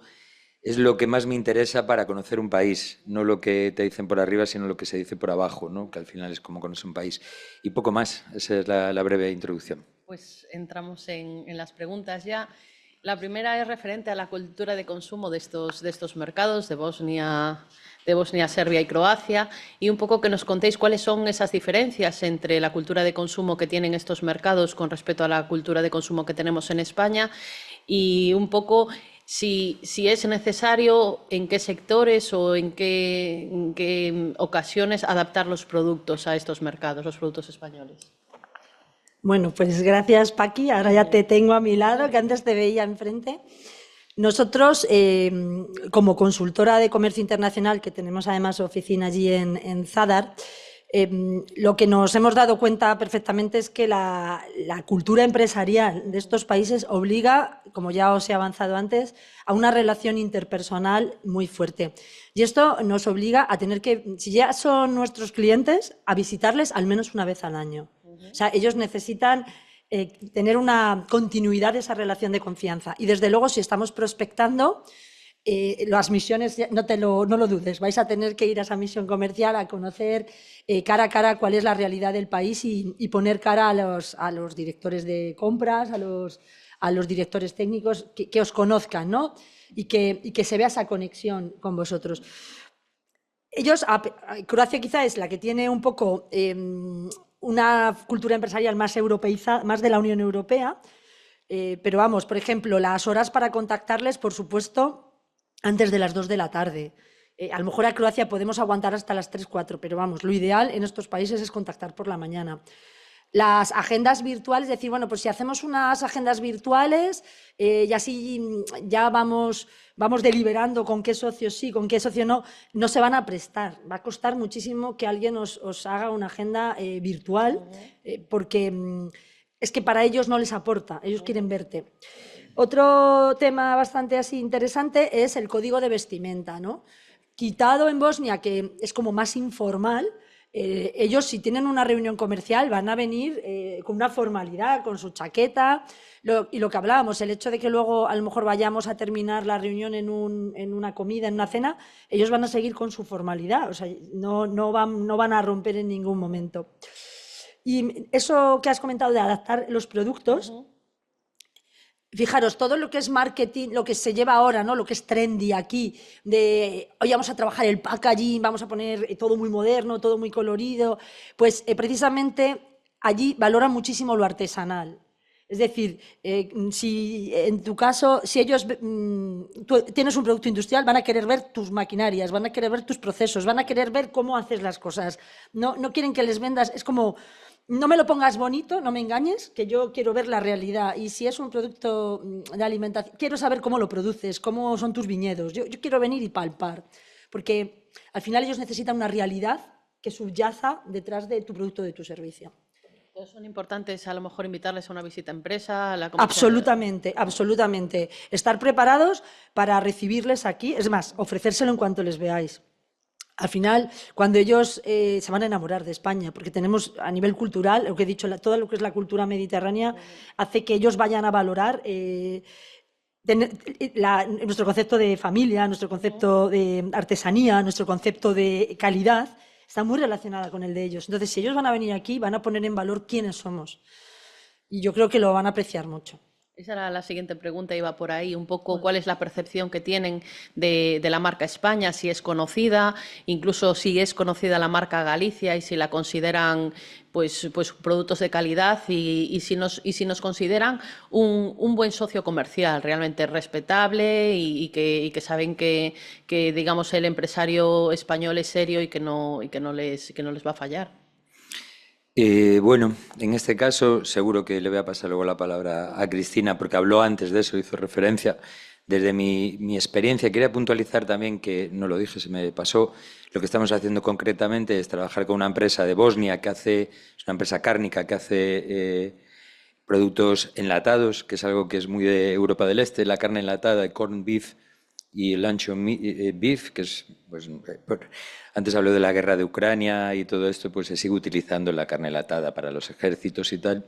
es lo que más me interesa para conocer un país, no lo que te dicen por arriba, sino lo que se dice por abajo, ¿no? Que al final es como conocer un país. Y poco más, esa es la breve introducción. Pues entramos en las preguntas ya. La primera es referente a la cultura de consumo de estos mercados, de Bosnia, Serbia y Croacia, y un poco que nos contéis cuáles son esas diferencias entre la cultura de consumo que tienen estos mercados con respecto a la cultura de consumo que tenemos en España y un poco si es necesario, en qué sectores o en qué ocasiones adaptar los productos a estos mercados, los productos españoles. Bueno, pues gracias, Paqui. Ahora ya te tengo a mi lado, que antes te veía enfrente. Nosotros, como consultora de comercio internacional, que tenemos además oficina allí en Zadar, lo que nos hemos dado cuenta perfectamente es que la cultura empresarial de estos países obliga, como ya os he avanzado antes, a una relación interpersonal muy fuerte. Y esto nos obliga a tener que, si ya son nuestros clientes, a visitarles al menos una vez al año. O sea, ellos necesitan tener una continuidad de esa relación de confianza. Y desde luego, si estamos prospectando, las misiones, no lo dudes, vais a tener que ir a esa misión comercial a conocer cara a cara cuál es la realidad del país y poner cara a los directores de compras, a los directores técnicos, que os conozcan, ¿no? Y que se vea esa conexión con vosotros. Croacia quizá es la que tiene un poco una cultura empresarial más europeizada, más de la Unión Europea, pero vamos, por ejemplo, las horas para contactarles, por supuesto, antes de las 2 de la tarde. A lo mejor a Croacia podemos aguantar hasta las 3, 4, pero vamos, lo ideal en estos países es contactar por la mañana. Las agendas virtuales, decir, bueno, pues si hacemos unas agendas virtuales y así ya vamos deliberando con qué socio sí, con qué socio no se van a prestar. Va a costar muchísimo que alguien os haga una agenda virtual porque es que para ellos no les aporta, ellos quieren verte. Otro tema bastante así interesante es el código de vestimenta, ¿no? Quitado en Bosnia, que es como más informal, ellos si tienen una reunión comercial van a venir con una formalidad, con su chaqueta, y lo que hablábamos, el hecho de que luego a lo mejor vayamos a terminar la reunión en una comida, en una cena, ellos van a seguir con su formalidad, o sea, no van a romper en ningún momento. Y eso que has comentado de adaptar los productos, fijaros, todo lo que es marketing, lo que se lleva ahora, ¿no? Lo que es trendy aquí, de hoy vamos a trabajar el packaging, vamos a poner todo muy moderno, todo muy colorido, pues precisamente allí valoran muchísimo lo artesanal. Es decir, si en tu caso, si ellos, tú tienes un producto industrial, van a querer ver tus maquinarias, van a querer ver tus procesos, van a querer ver cómo haces las cosas. No quieren que les vendas, es como... No me lo pongas bonito, no me engañes, que yo quiero ver la realidad. Y si es un producto de alimentación, quiero saber cómo lo produces, cómo son tus viñedos. Yo quiero venir y palpar, porque al final ellos necesitan una realidad que subyaza detrás de tu producto, de tu servicio. Entonces son importantes a lo mejor invitarles a una visita a empresa, a la Absolutamente, absolutamente. Estar preparados para recibirles aquí, es más, ofrecérselo en cuanto les veáis. Al final, cuando ellos se van a enamorar de España, porque tenemos a nivel cultural, lo que he dicho, todo lo que es la cultura mediterránea, hace que ellos vayan a valorar nuestro concepto de familia, nuestro concepto de artesanía, nuestro concepto de calidad, está muy relacionada con el de ellos. Entonces, si ellos van a venir aquí, van a poner en valor quiénes somos. Y yo creo que lo van a apreciar mucho. Esa era la siguiente pregunta, iba por ahí, un poco cuál es la percepción que tienen de la marca España, si es conocida, incluso si es conocida la marca Galicia y si la consideran pues productos de calidad y si nos consideran un buen socio comercial, realmente respetable y que saben que digamos el empresario español es serio y que no les va a fallar. Bueno, en este caso seguro que le voy a pasar luego la palabra a Cristina porque habló antes de eso, hizo referencia. Desde mi experiencia, quería puntualizar también que, no lo dije, se me pasó, lo que estamos haciendo concretamente es trabajar con una empresa de Bosnia que es una empresa cárnica que hace productos enlatados, que es algo que es muy de Europa del Este, la carne enlatada, el corned beef y el luncheon beef, que es, pues, antes habló de la guerra de Ucrania y todo esto, pues se sigue utilizando la carne enlatada para los ejércitos y tal.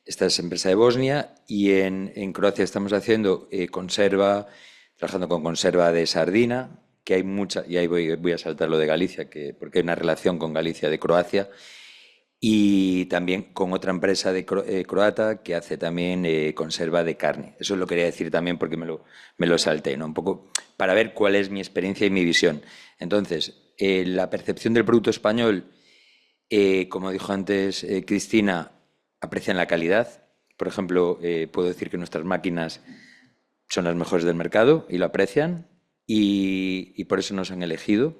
Esta es empresa de Bosnia y en Croacia estamos haciendo trabajando con conserva de sardina, que hay mucha, y ahí voy a saltar lo de Galicia, porque hay una relación con Galicia de Croacia, y también con otra empresa croata que hace también conserva de carne. Eso lo quería decir también porque me lo salté, ¿no? Un poco para ver cuál es mi experiencia y mi visión. Entonces, la percepción del producto español, como dijo antes Cristina, aprecian la calidad. Por ejemplo, puedo decir que nuestras máquinas son las mejores del mercado y lo aprecian y por eso nos han elegido.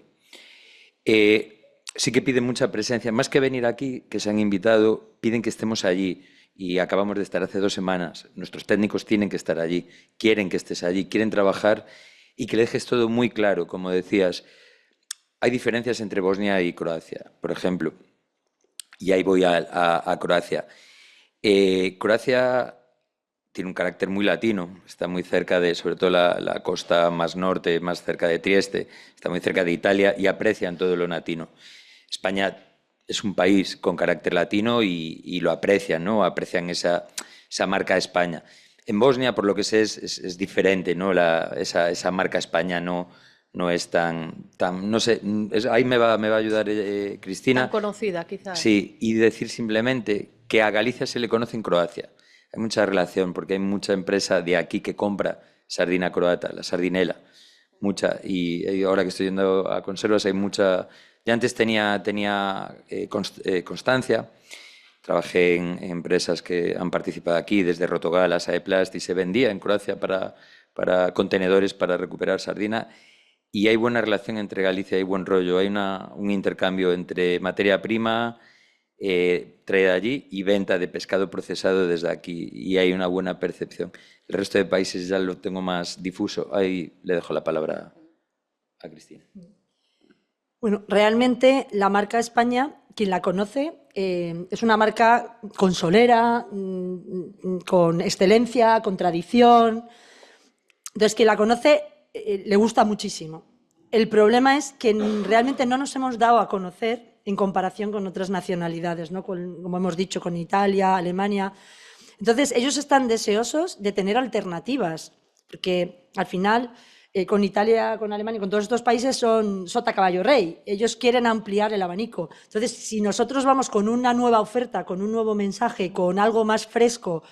Sí que piden mucha presencia, más que venir aquí, que se han invitado, piden que estemos allí y acabamos de estar hace 2 semanas. Nuestros técnicos tienen que estar allí, quieren que estés allí, quieren trabajar y que le dejes todo muy claro, como decías. Hay diferencias entre Bosnia y Croacia, por ejemplo, y ahí voy a Croacia. Croacia tiene un carácter muy latino, está muy cerca de, sobre todo la costa más norte, más cerca de Trieste, está muy cerca de Italia y aprecian todo lo latino. España es un país con carácter latino y lo aprecian, ¿no? Aprecian esa marca España. En Bosnia, por lo que sé, es diferente, ¿no? Esa marca España no es tan no sé, ahí me va a ayudar Cristina. Tan conocida, quizás. Sí, y decir simplemente que a Galicia se le conoce en Croacia. Hay mucha relación, porque hay mucha empresa de aquí que compra sardina croata, la sardinela, mucha. Y ahora que estoy yendo a conservas hay mucha. Ya antes tenía constancia. Trabajé en empresas que han participado aquí, desde Rotogal a Saeplast, y se vendía en Croacia para contenedores para recuperar sardina. Y hay buena relación entre Galicia y buen rollo. Hay un intercambio entre materia prima traída allí y venta de pescado procesado desde aquí. Y hay una buena percepción. El resto de países ya lo tengo más difuso. Ahí le dejo la palabra a Cristina. Bueno, realmente la marca España, quien la conoce, es una marca consolera, con excelencia, con tradición. Entonces, quien la conoce le gusta muchísimo. El problema es que realmente no nos hemos dado a conocer en comparación con otras nacionalidades, ¿no? Como hemos dicho, con Italia, Alemania. Entonces, ellos están deseosos de tener alternativas, porque al final, con Italia, con Alemania, con todos estos países son sota, caballo, rey. Ellos quieren ampliar el abanico. Entonces, si nosotros vamos con una nueva oferta, con un nuevo mensaje, con algo más fresco,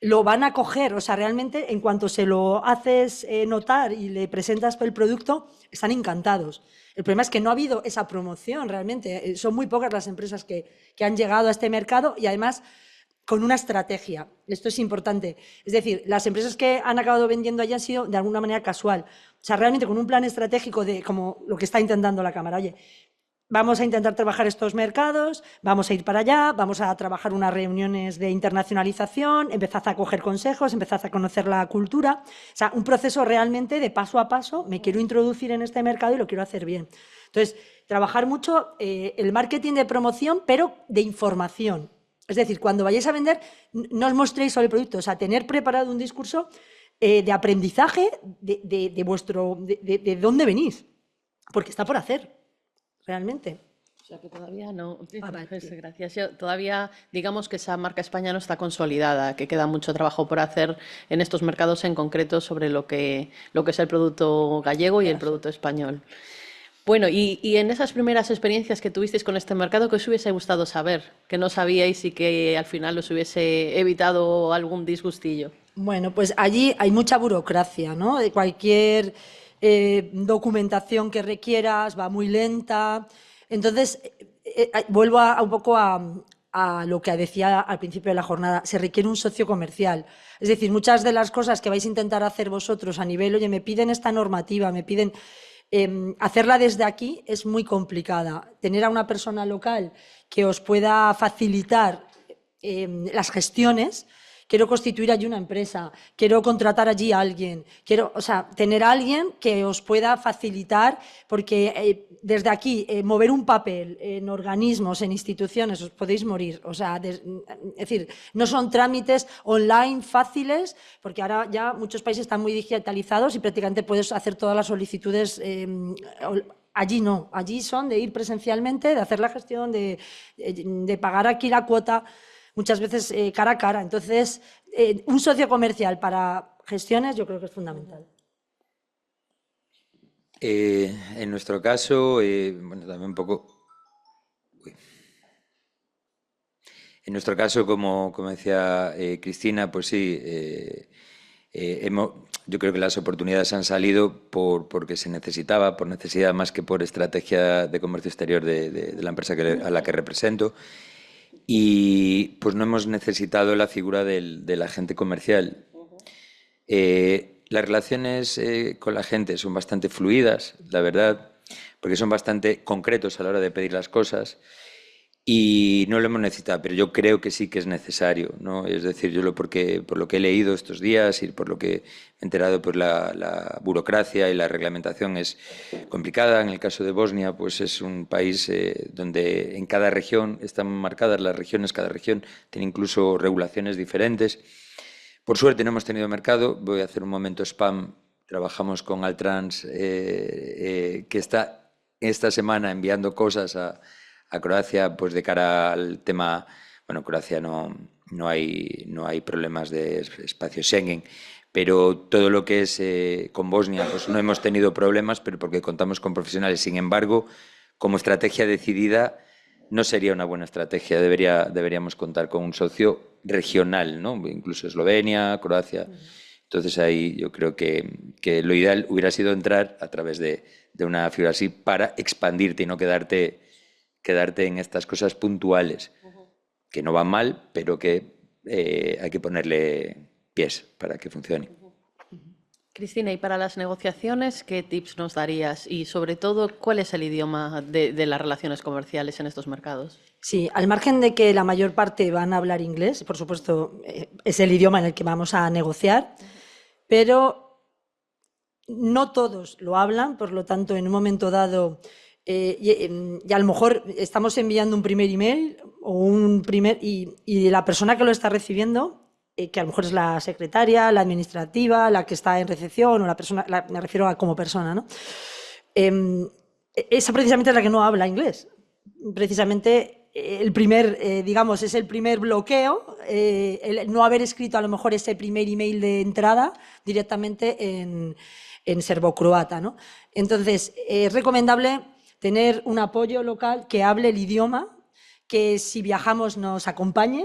lo van a coger. O sea, realmente, en cuanto se lo haces notar y le presentas el producto, están encantados. El problema es que no ha habido esa promoción realmente. Son muy pocas las empresas que han llegado a este mercado y además con una estrategia. Esto es importante. Es decir, las empresas que han acabado vendiendo allí han sido de alguna manera casual. O sea, realmente con un plan estratégico de como lo que está intentando la Cámara. Oye, vamos a intentar trabajar estos mercados, vamos a ir para allá, vamos a trabajar unas reuniones de internacionalización, empezad a coger consejos, empezad a conocer la cultura. O sea, un proceso realmente de paso a paso. Me quiero introducir en este mercado y lo quiero hacer bien. Entonces, trabajar mucho el marketing de promoción, pero de información. Es decir, cuando vayáis a vender, no os mostréis solo el producto, o sea, tener preparado un discurso de aprendizaje de dónde venís, porque está por hacer, realmente. O sea que todavía no. Vale. Gracias. Todavía digamos que esa marca España no está consolidada, que queda mucho trabajo por hacer en estos mercados en concreto sobre lo que es el producto gallego y el producto español. Bueno, y en esas primeras experiencias que tuvisteis con este mercado, ¿qué os hubiese gustado saber? Que no sabíais y que al final os hubiese evitado algún disgustillo. Bueno, pues allí hay mucha burocracia, ¿no? De cualquier documentación que requieras va muy lenta. Entonces, vuelvo un poco a lo que decía al principio de la jornada, se requiere un socio comercial. Es decir, muchas de las cosas que vais a intentar hacer vosotros a nivel, oye, me piden esta normativa, me piden... hacerla desde aquí es muy complicada. Tener a una persona local que os pueda facilitar las gestiones. Quiero constituir allí una empresa, quiero contratar allí a alguien, o sea, tener a alguien que os pueda facilitar, porque desde aquí, mover un papel en organismos, en instituciones, os podéis morir. O sea, es decir, no son trámites online fáciles, porque ahora ya muchos países están muy digitalizados y prácticamente puedes hacer todas las solicitudes. Allí no, allí son de ir presencialmente, de hacer la gestión, de pagar aquí la cuota, muchas veces cara a cara. Entonces, un socio comercial para gestiones yo creo que es fundamental. En nuestro caso, bueno, también un poco... En nuestro caso, como decía Cristina, pues sí, yo creo que las oportunidades han salido porque se necesitaba, por necesidad más que por estrategia de comercio exterior de la empresa a la que represento. Y pues no hemos necesitado la figura del agente comercial. Las relaciones con la gente son bastante fluidas, la verdad, porque son bastante concretos a la hora de pedir las cosas y no lo hemos necesitado, pero yo creo que sí que es necesario, ¿no? Es decir, yo por lo que he leído estos días y por lo que he enterado, pues la burocracia y la reglamentación es complicada. En el caso de Bosnia, pues es un país donde en cada región están marcadas las regiones, cada región tiene incluso regulaciones diferentes. Por suerte no hemos tenido mercado. Voy a hacer un momento spam. Trabajamos con Altrans, que está esta semana enviando cosas a Croacia, pues de cara al tema, bueno, Croacia no no hay problemas de espacio Schengen. Pero todo lo que es con Bosnia, pues no hemos tenido problemas, pero porque contamos con profesionales. Sin embargo, como estrategia decidida, no sería una buena estrategia. Deberíamos contar con un socio regional, ¿no? Incluso Eslovenia, Croacia. Entonces ahí yo creo que lo ideal hubiera sido entrar a través de una figura así para expandirte y no quedarte en estas cosas puntuales, que no van mal, pero que hay que ponerle pies para que funcione. Cristina, y para las negociaciones, ¿qué tips nos darías? Y sobre todo, ¿cuál es el idioma de las relaciones comerciales en estos mercados? Sí, al margen de que la mayor parte van a hablar inglés, por supuesto, es el idioma en el que vamos a negociar, pero no todos lo hablan, por lo tanto, en un momento dado, y a lo mejor estamos enviando un primer email y la persona que lo está recibiendo, que a lo mejor es la secretaria, la administrativa, la que está en recepción o la persona, me refiero a como persona, ¿no? Esa precisamente es la que no habla inglés. Precisamente el primer, digamos, es el primer bloqueo, el no haber escrito a lo mejor ese primer email de entrada directamente en serbocroata, ¿no? Entonces, es recomendable tener un apoyo local que hable el idioma, que si viajamos nos acompañe,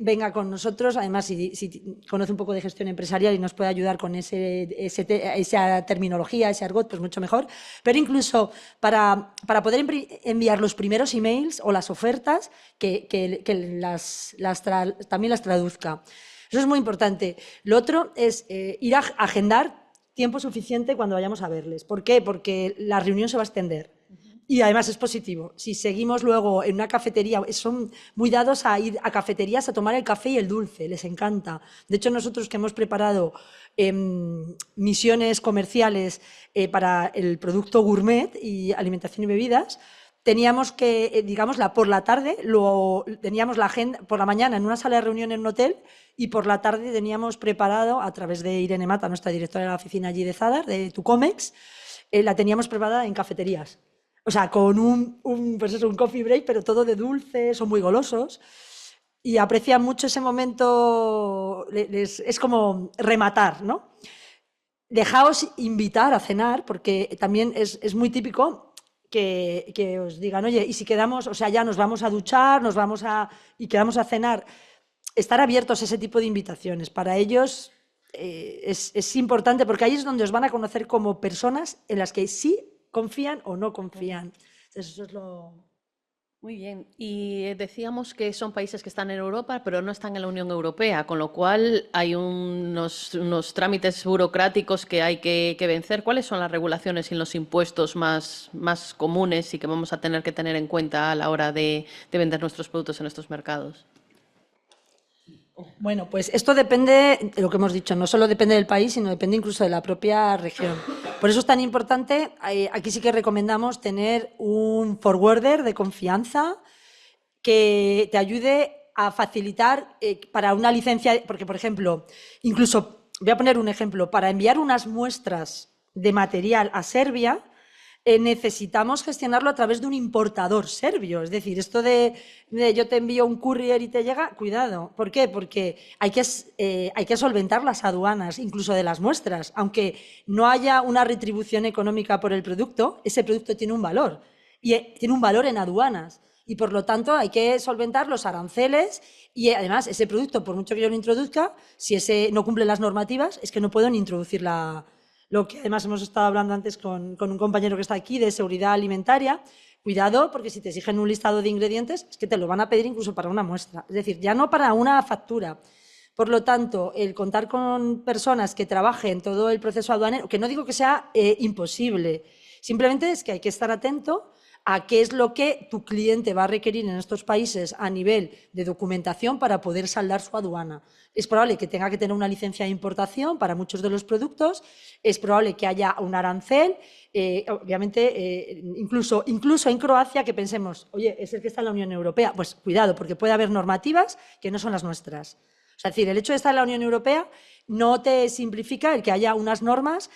venga con nosotros, además si conoce un poco de gestión empresarial y nos puede ayudar con esa terminología, ese argot, pues mucho mejor. Pero incluso para poder enviar los primeros emails o las ofertas, que también las traduzca. Eso es muy importante. Lo otro es ir a agendar tiempo suficiente cuando vayamos a verles. ¿Por qué? Porque la reunión se va a extender. Y además es positivo. Si seguimos luego en una cafetería, son muy dados a ir a cafeterías a tomar el café y el dulce, les encanta. De hecho, nosotros que hemos preparado misiones comerciales para el producto gourmet y alimentación y bebidas, teníamos que, digamos, por la tarde, teníamos la agenda por la mañana en una sala de reunión en un hotel y por la tarde teníamos preparado, a través de Irene Mata, nuestra directora de la oficina allí de Zadar, de Tucomex, la teníamos preparada en cafeterías. O sea, con un coffee break, pero todo de dulce, son muy golosos y aprecian mucho ese momento, es como rematar, ¿no? Dejaos invitar a cenar, porque también es muy típico que os digan, oye, y si quedamos, o sea, ya nos vamos a duchar, y quedamos a cenar. Estar abiertos a ese tipo de invitaciones. Para ellos es importante, porque ahí es donde os van a conocer como personas en las que sí confían o no confían. Entonces, eso es lo... Muy bien. Y decíamos que son países que están en Europa, pero no están en la Unión Europea, con lo cual hay unos trámites burocráticos que hay que vencer. ¿Cuáles son las regulaciones y los impuestos más comunes y que vamos a tener que tener en cuenta a la hora de vender nuestros productos en estos mercados? Bueno, pues esto depende de lo que hemos dicho, no solo depende del país, sino depende incluso de la propia región. Por eso es tan importante, aquí sí que recomendamos tener un forwarder de confianza que te ayude a facilitar para una licencia, porque por ejemplo, incluso, voy a poner un ejemplo, para enviar unas muestras de material a Serbia, necesitamos gestionarlo a través de un importador serbio. Es decir, esto de yo te envío un courier y te llega, cuidado. ¿Por qué? Porque hay que solventar las aduanas, incluso de las muestras. Aunque no haya una retribución económica por el producto, ese producto tiene un valor. Y tiene un valor en aduanas. Y por lo tanto hay que solventar los aranceles y además ese producto, por mucho que yo lo introduzca, si ese no cumple las normativas, es que no puedo ni introducir lo que además hemos estado hablando antes con un compañero que está aquí de seguridad alimentaria. Cuidado, porque si te exigen un listado de ingredientes, es que te lo van a pedir incluso para una muestra. Es decir, ya no para una factura. Por lo tanto, el contar con personas que trabajen todo el proceso aduanero, que no digo que sea imposible, simplemente es que hay que estar atento a qué es lo que tu cliente va a requerir en estos países a nivel de documentación para poder saldar su aduana. Es probable que tenga que tener una licencia de importación para muchos de los productos, es probable que haya un arancel, obviamente incluso en Croacia que pensemos, oye, es el que está en la Unión Europea, pues cuidado, porque puede haber normativas que no son las nuestras. O sea, es decir, el hecho de estar en la Unión Europea no te simplifica el que haya unas normas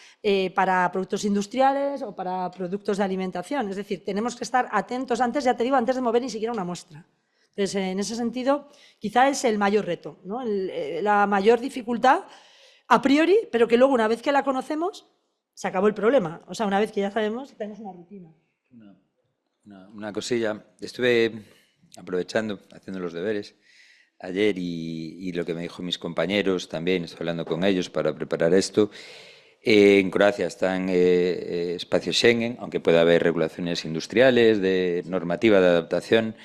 para productos industriales o para productos de alimentación. Es decir, tenemos que estar atentos antes, ya te digo, antes de mover ni siquiera una muestra. Entonces, en ese sentido, quizá es el mayor reto, ¿no? La mayor dificultad a priori, pero que luego, una vez que la conocemos, se acabó el problema. O sea, una vez que ya sabemos, tenemos una rutina. Una cosilla. Estuve aprovechando, haciendo los deberes ayer y lo que me dijo mis compañeros también, estoy hablando con ellos para preparar esto. En Croacia está en espacio Schengen, aunque pueda haber regulaciones industriales, de normativa de adaptación.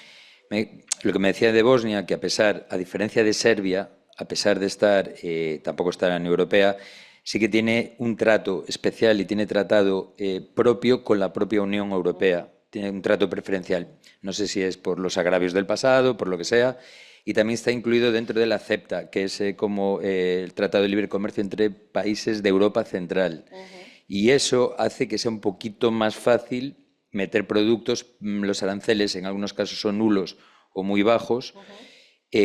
Lo que me decía de Bosnia, que a diferencia de Serbia, a pesar de tampoco estar en la Unión Europea, sí que tiene un trato especial y tiene tratado propio con la propia Unión Europea. Tiene un trato preferencial. No sé si es por los agravios del pasado, por lo que sea. Y también está incluido dentro de la CEFTA, que es como el Tratado de Libre Comercio entre países de Europa Central. Y eso hace que sea un poquito más fácil meter productos. Los aranceles en algunos casos son nulos o muy bajos,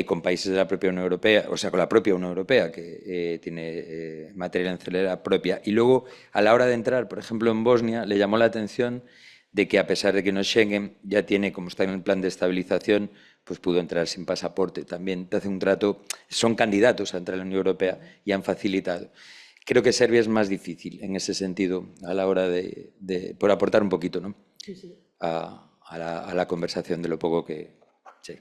con países de la propia Unión Europea, o sea, con la propia Unión Europea, que tiene materia arancelera propia. Y luego, a la hora de entrar, por ejemplo, en Bosnia, le llamó la atención de que, a pesar de que no es Schengen, ya tiene, como está en el plan de estabilización, pues pudo entrar sin pasaporte. También te hace un trato, son candidatos a entrar en la Unión Europea y han facilitado. Creo que Serbia es más difícil en ese sentido a la hora por aportar un poquito, ¿no? Sí. A la conversación de lo poco que... Sí.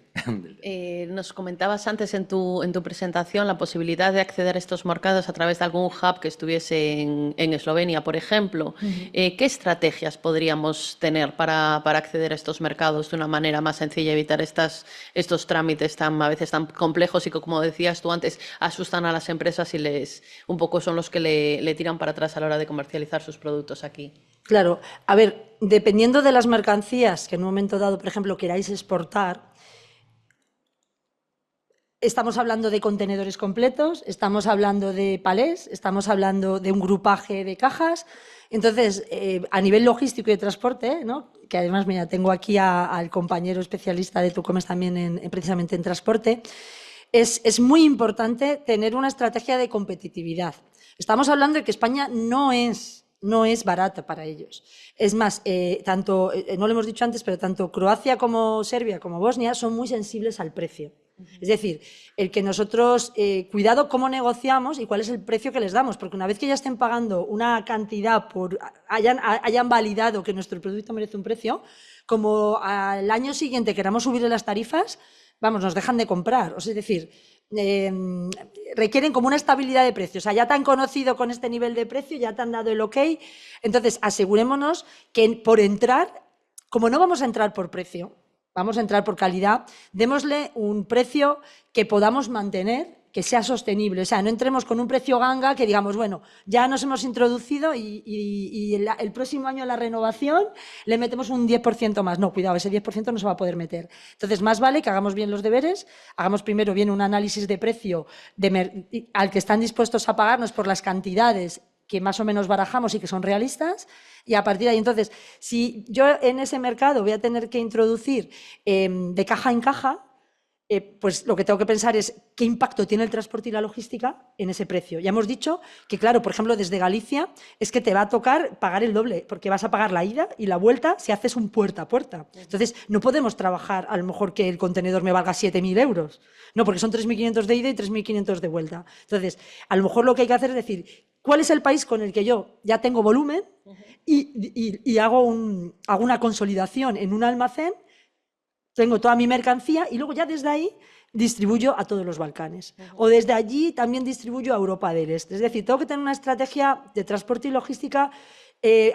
Nos comentabas antes en tu presentación la posibilidad de acceder a estos mercados a través de algún hub que estuviese en Eslovenia, por ejemplo. ¿Qué estrategias podríamos tener para acceder a estos mercados de una manera más sencilla y evitar estos trámites a veces tan complejos y que, como decías tú antes, asustan a las empresas y un poco son los que le tiran para atrás a la hora de comercializar sus productos aquí? Claro. A ver, dependiendo de las mercancías que en un momento dado, por ejemplo, queráis exportar, estamos hablando de contenedores completos, estamos hablando de palés, estamos hablando de un grupaje de cajas. Entonces, a nivel logístico y de transporte, ¿no? Que además, mira, tengo aquí al compañero especialista de Tucomes también precisamente en transporte, es muy importante tener una estrategia de competitividad. Estamos hablando de que España no es barata para ellos. Es más, no lo hemos dicho antes, pero tanto Croacia como Serbia como Bosnia son muy sensibles al precio. Es decir, el que nosotros, cuidado cómo negociamos y cuál es el precio que les damos, porque una vez que ya estén pagando una cantidad, hayan validado que nuestro producto merece un precio, como al año siguiente queramos subirle las tarifas, vamos, nos dejan de comprar. O sea, es decir, requieren como una estabilidad de precios. O sea, ya te han conocido con este nivel de precio, ya te han dado el ok. Entonces, asegurémonos que por entrar, como no vamos a entrar por precio, vamos a entrar por calidad, démosle un precio que podamos mantener, que sea sostenible. O sea, no entremos con un precio ganga que digamos, bueno, ya nos hemos introducido y el próximo año a la renovación le metemos un 10% más. No, cuidado, ese 10% no se va a poder meter. Entonces, más vale que hagamos bien los deberes, hagamos primero bien un análisis de precio al que están dispuestos a pagarnos por las cantidades que más o menos barajamos y que son realistas, y a partir de ahí, entonces, si yo en ese mercado voy a tener que introducir de caja en caja, pues lo que tengo que pensar es qué impacto tiene el transporte y la logística en ese precio. Ya hemos dicho que, claro, por ejemplo, desde Galicia es que te va a tocar pagar el doble, porque vas a pagar la ida y la vuelta si haces un puerta a puerta. Entonces, no podemos trabajar a lo mejor que el contenedor me valga 7.000 euros. No, porque son 3.500 de ida y 3.500 de vuelta. Entonces, a lo mejor lo que hay que hacer es decir, ¿cuál es el país con el que yo ya tengo volumen y hago una consolidación en un almacén? Tengo toda mi mercancía y luego ya desde ahí distribuyo a todos los Balcanes. O desde allí también distribuyo a Europa del Este. Es decir, tengo que tener una estrategia de transporte y logística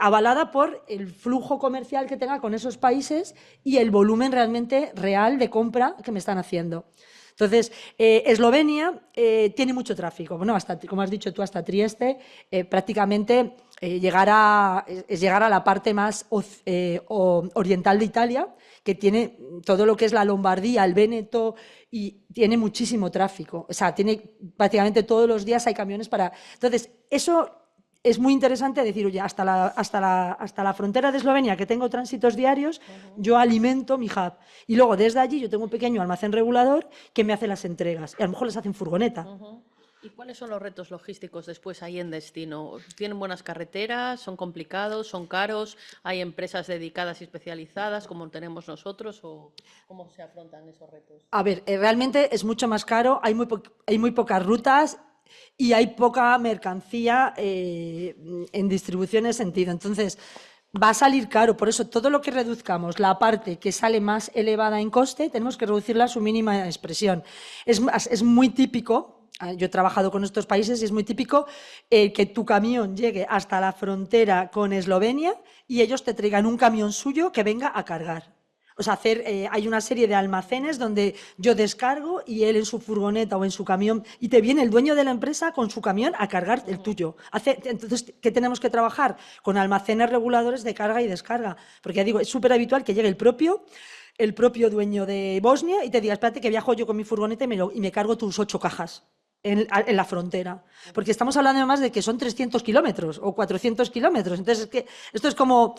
avalada por el flujo comercial que tenga con esos países y el volumen realmente real de compra que me están haciendo. Entonces, Eslovenia tiene mucho tráfico. Bueno, como has dicho tú, hasta Trieste, prácticamente llegar a la parte más oriental de Italia, que tiene todo lo que es la Lombardía, el Véneto, y tiene muchísimo tráfico. O sea, prácticamente todos los días hay camiones para... Entonces, eso es muy interesante decir, oye, hasta la frontera de Eslovenia, que tengo tránsitos diarios, yo alimento mi hub. Y luego, desde allí, yo tengo un pequeño almacén regulador que me hace las entregas. Y a lo mejor les hacen furgoneta. ¿Y cuáles son los retos logísticos después ahí en destino? ¿Tienen buenas carreteras? ¿Son complicados? ¿Son caros? ¿Hay empresas dedicadas y especializadas como tenemos nosotros? ¿O cómo se afrontan esos retos? A ver, realmente es mucho más caro, hay muy pocas rutas y hay poca mercancía en distribución en ese sentido. Entonces, va a salir caro. Por eso, todo lo que reduzcamos, la parte que sale más elevada en coste, tenemos que reducirla a su mínima expresión. Es muy típico. Yo he trabajado con estos países y es muy típico que tu camión llegue hasta la frontera con Eslovenia y ellos te traigan un camión suyo que venga a cargar. O sea, hay una serie de almacenes donde yo descargo y él en su furgoneta o en su camión, y te viene el dueño de la empresa con su camión a cargar el tuyo. Entonces, ¿qué tenemos que trabajar? Con almacenes reguladores de carga y descarga. Porque ya digo, es súper habitual que llegue el propio dueño de Bosnia y te diga, espérate que viajo yo con mi furgoneta y me cargo tus 8 cajas. En la frontera, porque estamos hablando además de que son 300 kilómetros o 400 kilómetros, entonces es que esto es como,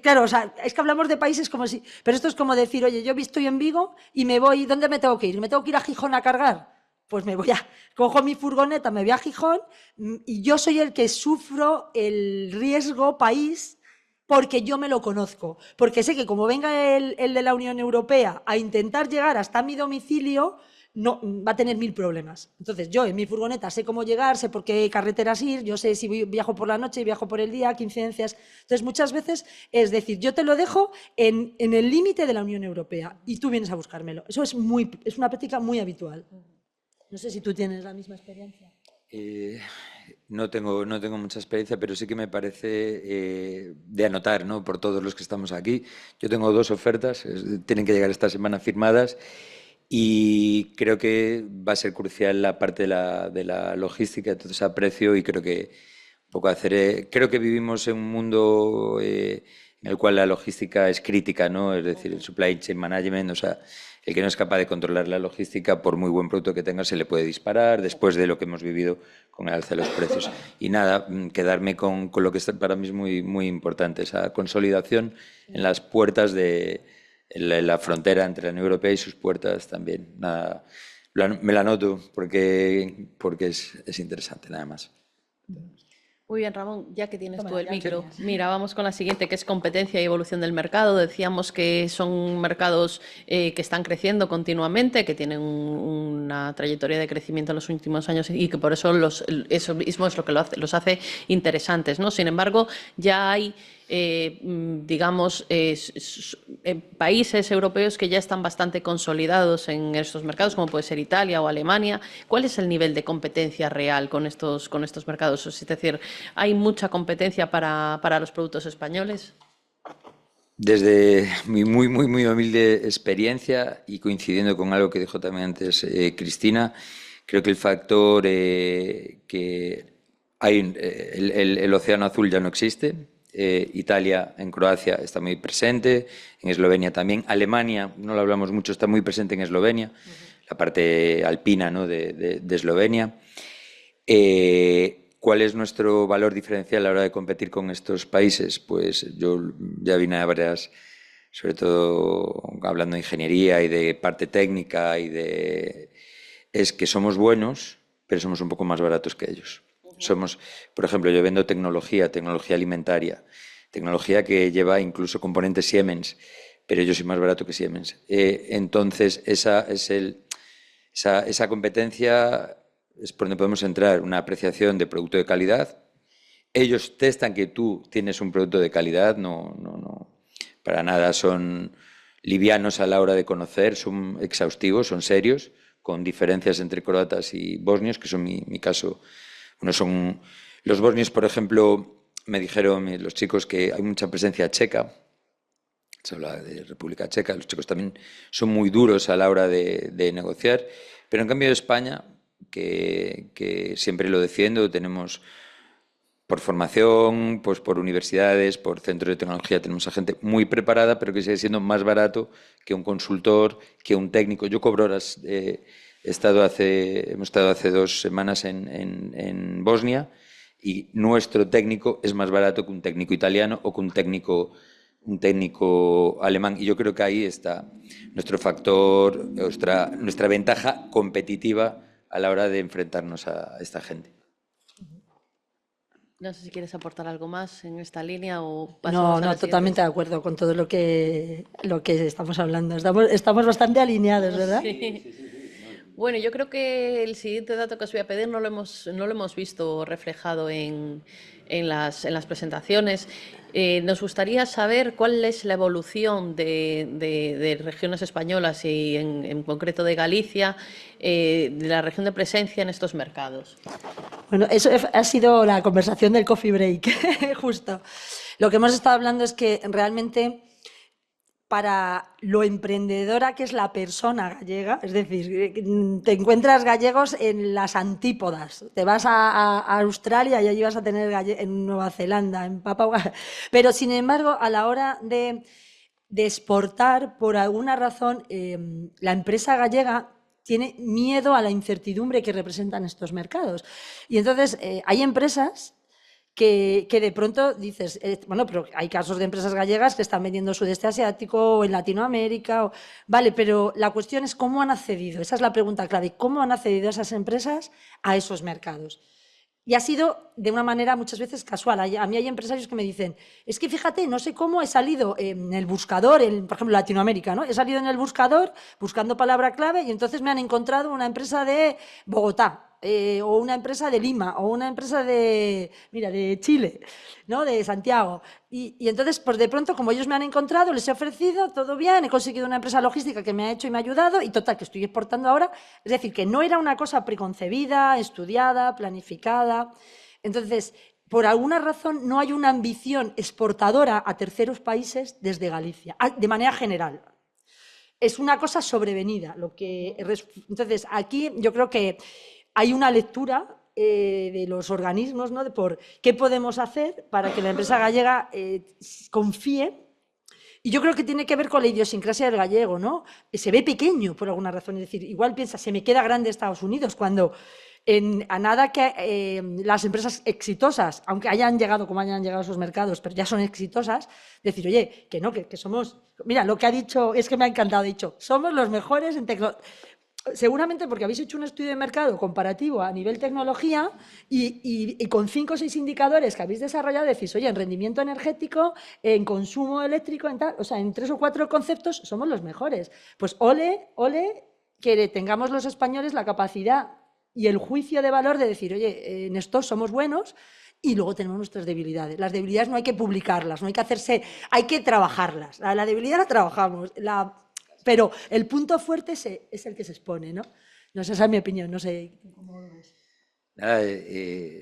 claro, o sea, es que hablamos de países como si, pero esto es como decir, oye, yo estoy en Vigo y me voy, ¿dónde me tengo que ir? ¿Me tengo que ir a Gijón a cargar? Pues cojo mi furgoneta, me voy a Gijón y yo soy el que sufro el riesgo país porque yo me lo conozco, porque sé que como venga el de la Unión Europea a intentar llegar hasta mi domicilio, no, va a tener 1000 problemas. Entonces, yo en mi furgoneta sé cómo llegar, sé por qué carreteras ir, yo sé si viajo por la noche, viajo por el día, qué incidencias. Entonces, muchas veces es decir, yo te lo dejo en el límite de la Unión Europea y tú vienes a buscármelo. Eso es una práctica muy habitual. No sé si tú tienes la misma experiencia. No tengo mucha experiencia, pero sí que me parece de anotar, ¿no? Por todos los que estamos aquí. Yo tengo 2 ofertas, tienen que llegar esta semana firmadas. Y creo que va a ser crucial la parte de la logística, entonces aprecio y creo que un poco creo que vivimos en un mundo en el cual la logística es crítica, ¿no? Es decir, el supply chain management, o sea, el que no es capaz de controlar la logística, por muy buen producto que tenga, se le puede disparar después de lo que hemos vivido con el alza de los precios. Y nada, quedarme con lo que para mí es muy, muy importante, esa consolidación en las puertas de la frontera entre la Unión Europea y sus puertas también. Nada, me la anoto porque es interesante, nada más. Muy bien, Ramón, ya que tienes tú el micro. Mira, vamos con la siguiente, que es competencia y evolución del mercado. Decíamos que son mercados que están creciendo continuamente, que tienen una trayectoria de crecimiento en los últimos años y que por eso eso mismo es lo que los hace interesantes, ¿no? Sin embargo, ya hay digamos, países europeos que ya están bastante consolidados en estos mercados, como puede ser Italia o Alemania. ¿Cuál es el nivel de competencia real con estos mercados? Es decir, ¿hay mucha competencia para los productos españoles? Desde mi muy humilde experiencia y coincidiendo con algo que dijo también antes Cristina, creo que el factor que hay, el océano azul ya no existe. Italia en Croacia está muy presente, en Eslovenia también. Alemania, no lo hablamos mucho, está muy presente en Eslovenia, la parte alpina, ¿no? de Eslovenia. ¿Cuál es nuestro valor diferencial a la hora de competir con estos países? Pues yo ya vine a varias, sobre todo hablando de ingeniería y de parte técnica, es que somos buenos, pero somos un poco más baratos que ellos. Somos, por ejemplo, yo vendo tecnología alimentaria, tecnología que lleva incluso componentes Siemens, pero yo soy más barato que Siemens. Entonces, esa competencia es por donde podemos entrar, una apreciación de producto de calidad. Ellos testan que tú tienes un producto de calidad, no, para nada son livianos a la hora de conocer, son exhaustivos, son serios, con diferencias entre croatas y bosnios, que son mi caso. Uno son los bosnios, por ejemplo, me dijeron los chicos que hay mucha presencia checa, se habla de República Checa, los chicos también son muy duros a la hora de negociar, pero en cambio de España, que siempre lo defiendo, tenemos por formación, pues por universidades, por centros de tecnología, tenemos a gente muy preparada, pero que sigue siendo más barato que un consultor, que un técnico. Yo cobro horas, hemos estado hace 2 semanas en Bosnia y nuestro técnico es más barato que un técnico italiano o que un técnico alemán. Y yo creo que ahí está nuestro factor, nuestra ventaja competitiva a la hora de enfrentarnos a esta gente. No sé si quieres aportar algo más en esta línea o No, pasamos a la totalmente de acuerdo con todo lo que estamos hablando. Estamos bastante alineados, ¿verdad? Sí. Bueno, yo creo que el siguiente dato que os voy a pedir no lo hemos visto reflejado en las presentaciones. Nos gustaría saber cuál es la evolución de regiones españolas y en concreto de Galicia, de la región de presencia en estos mercados. Bueno, eso ha sido la conversación del coffee break, justo. Lo que hemos estado hablando es que realmente para lo emprendedora que es la persona gallega, es decir, te encuentras gallegos en las antípodas, te vas a Australia y allí vas a tener en Nueva Zelanda, en Papúa, pero sin embargo a la hora de exportar, por alguna razón, la empresa gallega tiene miedo a la incertidumbre que representan estos mercados. Y entonces hay empresas que de pronto dices, bueno, pero hay casos de empresas gallegas que están vendiendo sudeste asiático o en Latinoamérica, vale, pero la cuestión es cómo han accedido, esa es la pregunta clave, ¿cómo han accedido esas empresas a esos mercados? Y ha sido de una manera muchas veces casual. A mí hay empresarios que me dicen, es que fíjate, no sé cómo he salido en el buscador, por ejemplo, Latinoamérica, ¿no? He salido en el buscador buscando palabra clave y entonces me han encontrado una empresa de Bogotá, o una empresa de Lima, o una empresa de Chile, ¿no? De Santiago. Y entonces, pues de pronto, como ellos me han encontrado, les he ofrecido, todo bien, he conseguido una empresa logística que me ha hecho y me ha ayudado, y total, que estoy exportando ahora. Es decir, que no era una cosa preconcebida, estudiada, planificada. Entonces, por alguna razón, no hay una ambición exportadora a terceros países desde Galicia, de manera general. Es una cosa sobrevenida. Entonces, aquí yo creo que hay una lectura de los organismos, ¿no? Por qué podemos hacer para que la empresa gallega confíe. Y yo creo que tiene que ver con la idiosincrasia del gallego, ¿no? Se ve pequeño por alguna razón, es decir, igual piensa, se me queda grande Estados Unidos, cuando a nada que las empresas exitosas, aunque hayan llegado como hayan llegado a esos mercados, pero ya son exitosas, decir, oye, que no, que somos... Mira, lo que ha dicho, es que me ha encantado, ha dicho, somos los mejores en tecnología. Seguramente porque habéis hecho un estudio de mercado comparativo a nivel tecnología y con 5 o 6 indicadores que habéis desarrollado decís, oye, en rendimiento energético, en consumo eléctrico, en tal, o sea, en 3 o 4 conceptos somos los mejores. Pues ole que tengamos los españoles la capacidad y el juicio de valor de decir, oye, en esto somos buenos. Y luego tenemos nuestras debilidades. Las debilidades no hay que publicarlas, no hay que hacerse, hay que trabajarlas. La debilidad la trabajamos, pero el punto fuerte es el que se expone, ¿no? No sé, esa es mi opinión, no sé cómo lo ves. Nada,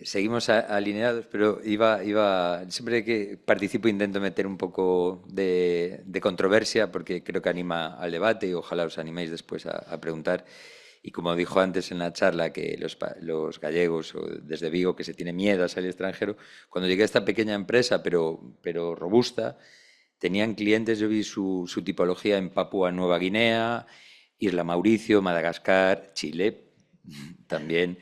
seguimos alineados, pero siempre que participo intento meter un poco de controversia porque creo que anima al debate y ojalá os animéis después a preguntar. Y como dijo antes en la charla, que los gallegos o desde Vigo, que se tiene miedo a salir extranjero, cuando llegué a esta pequeña empresa, pero robusta, tenían clientes, yo vi su tipología en Papúa Nueva Guinea, Isla Mauricio, Madagascar, Chile también,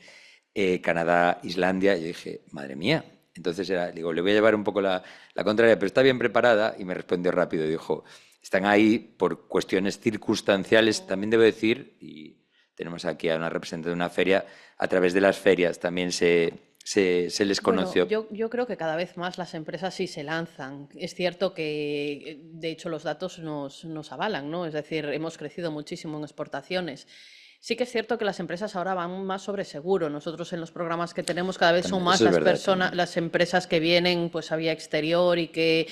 Canadá, Islandia. Y yo dije, madre mía. Entonces digo, le voy a llevar un poco la contraria, pero está bien preparada. Y me respondió rápido, dijo, están ahí por cuestiones circunstanciales, también debo decir, y tenemos aquí a una representante de una feria, a través de las ferias también se les conoció. Bueno, yo creo que cada vez más las empresas sí se lanzan. Es cierto que, de hecho, los datos nos avalan, ¿no? Es decir, hemos crecido muchísimo en exportaciones. Sí que es cierto que las empresas ahora van más sobre seguro. Nosotros en los programas que tenemos cada vez son más las empresas que vienen pues a vía exterior y que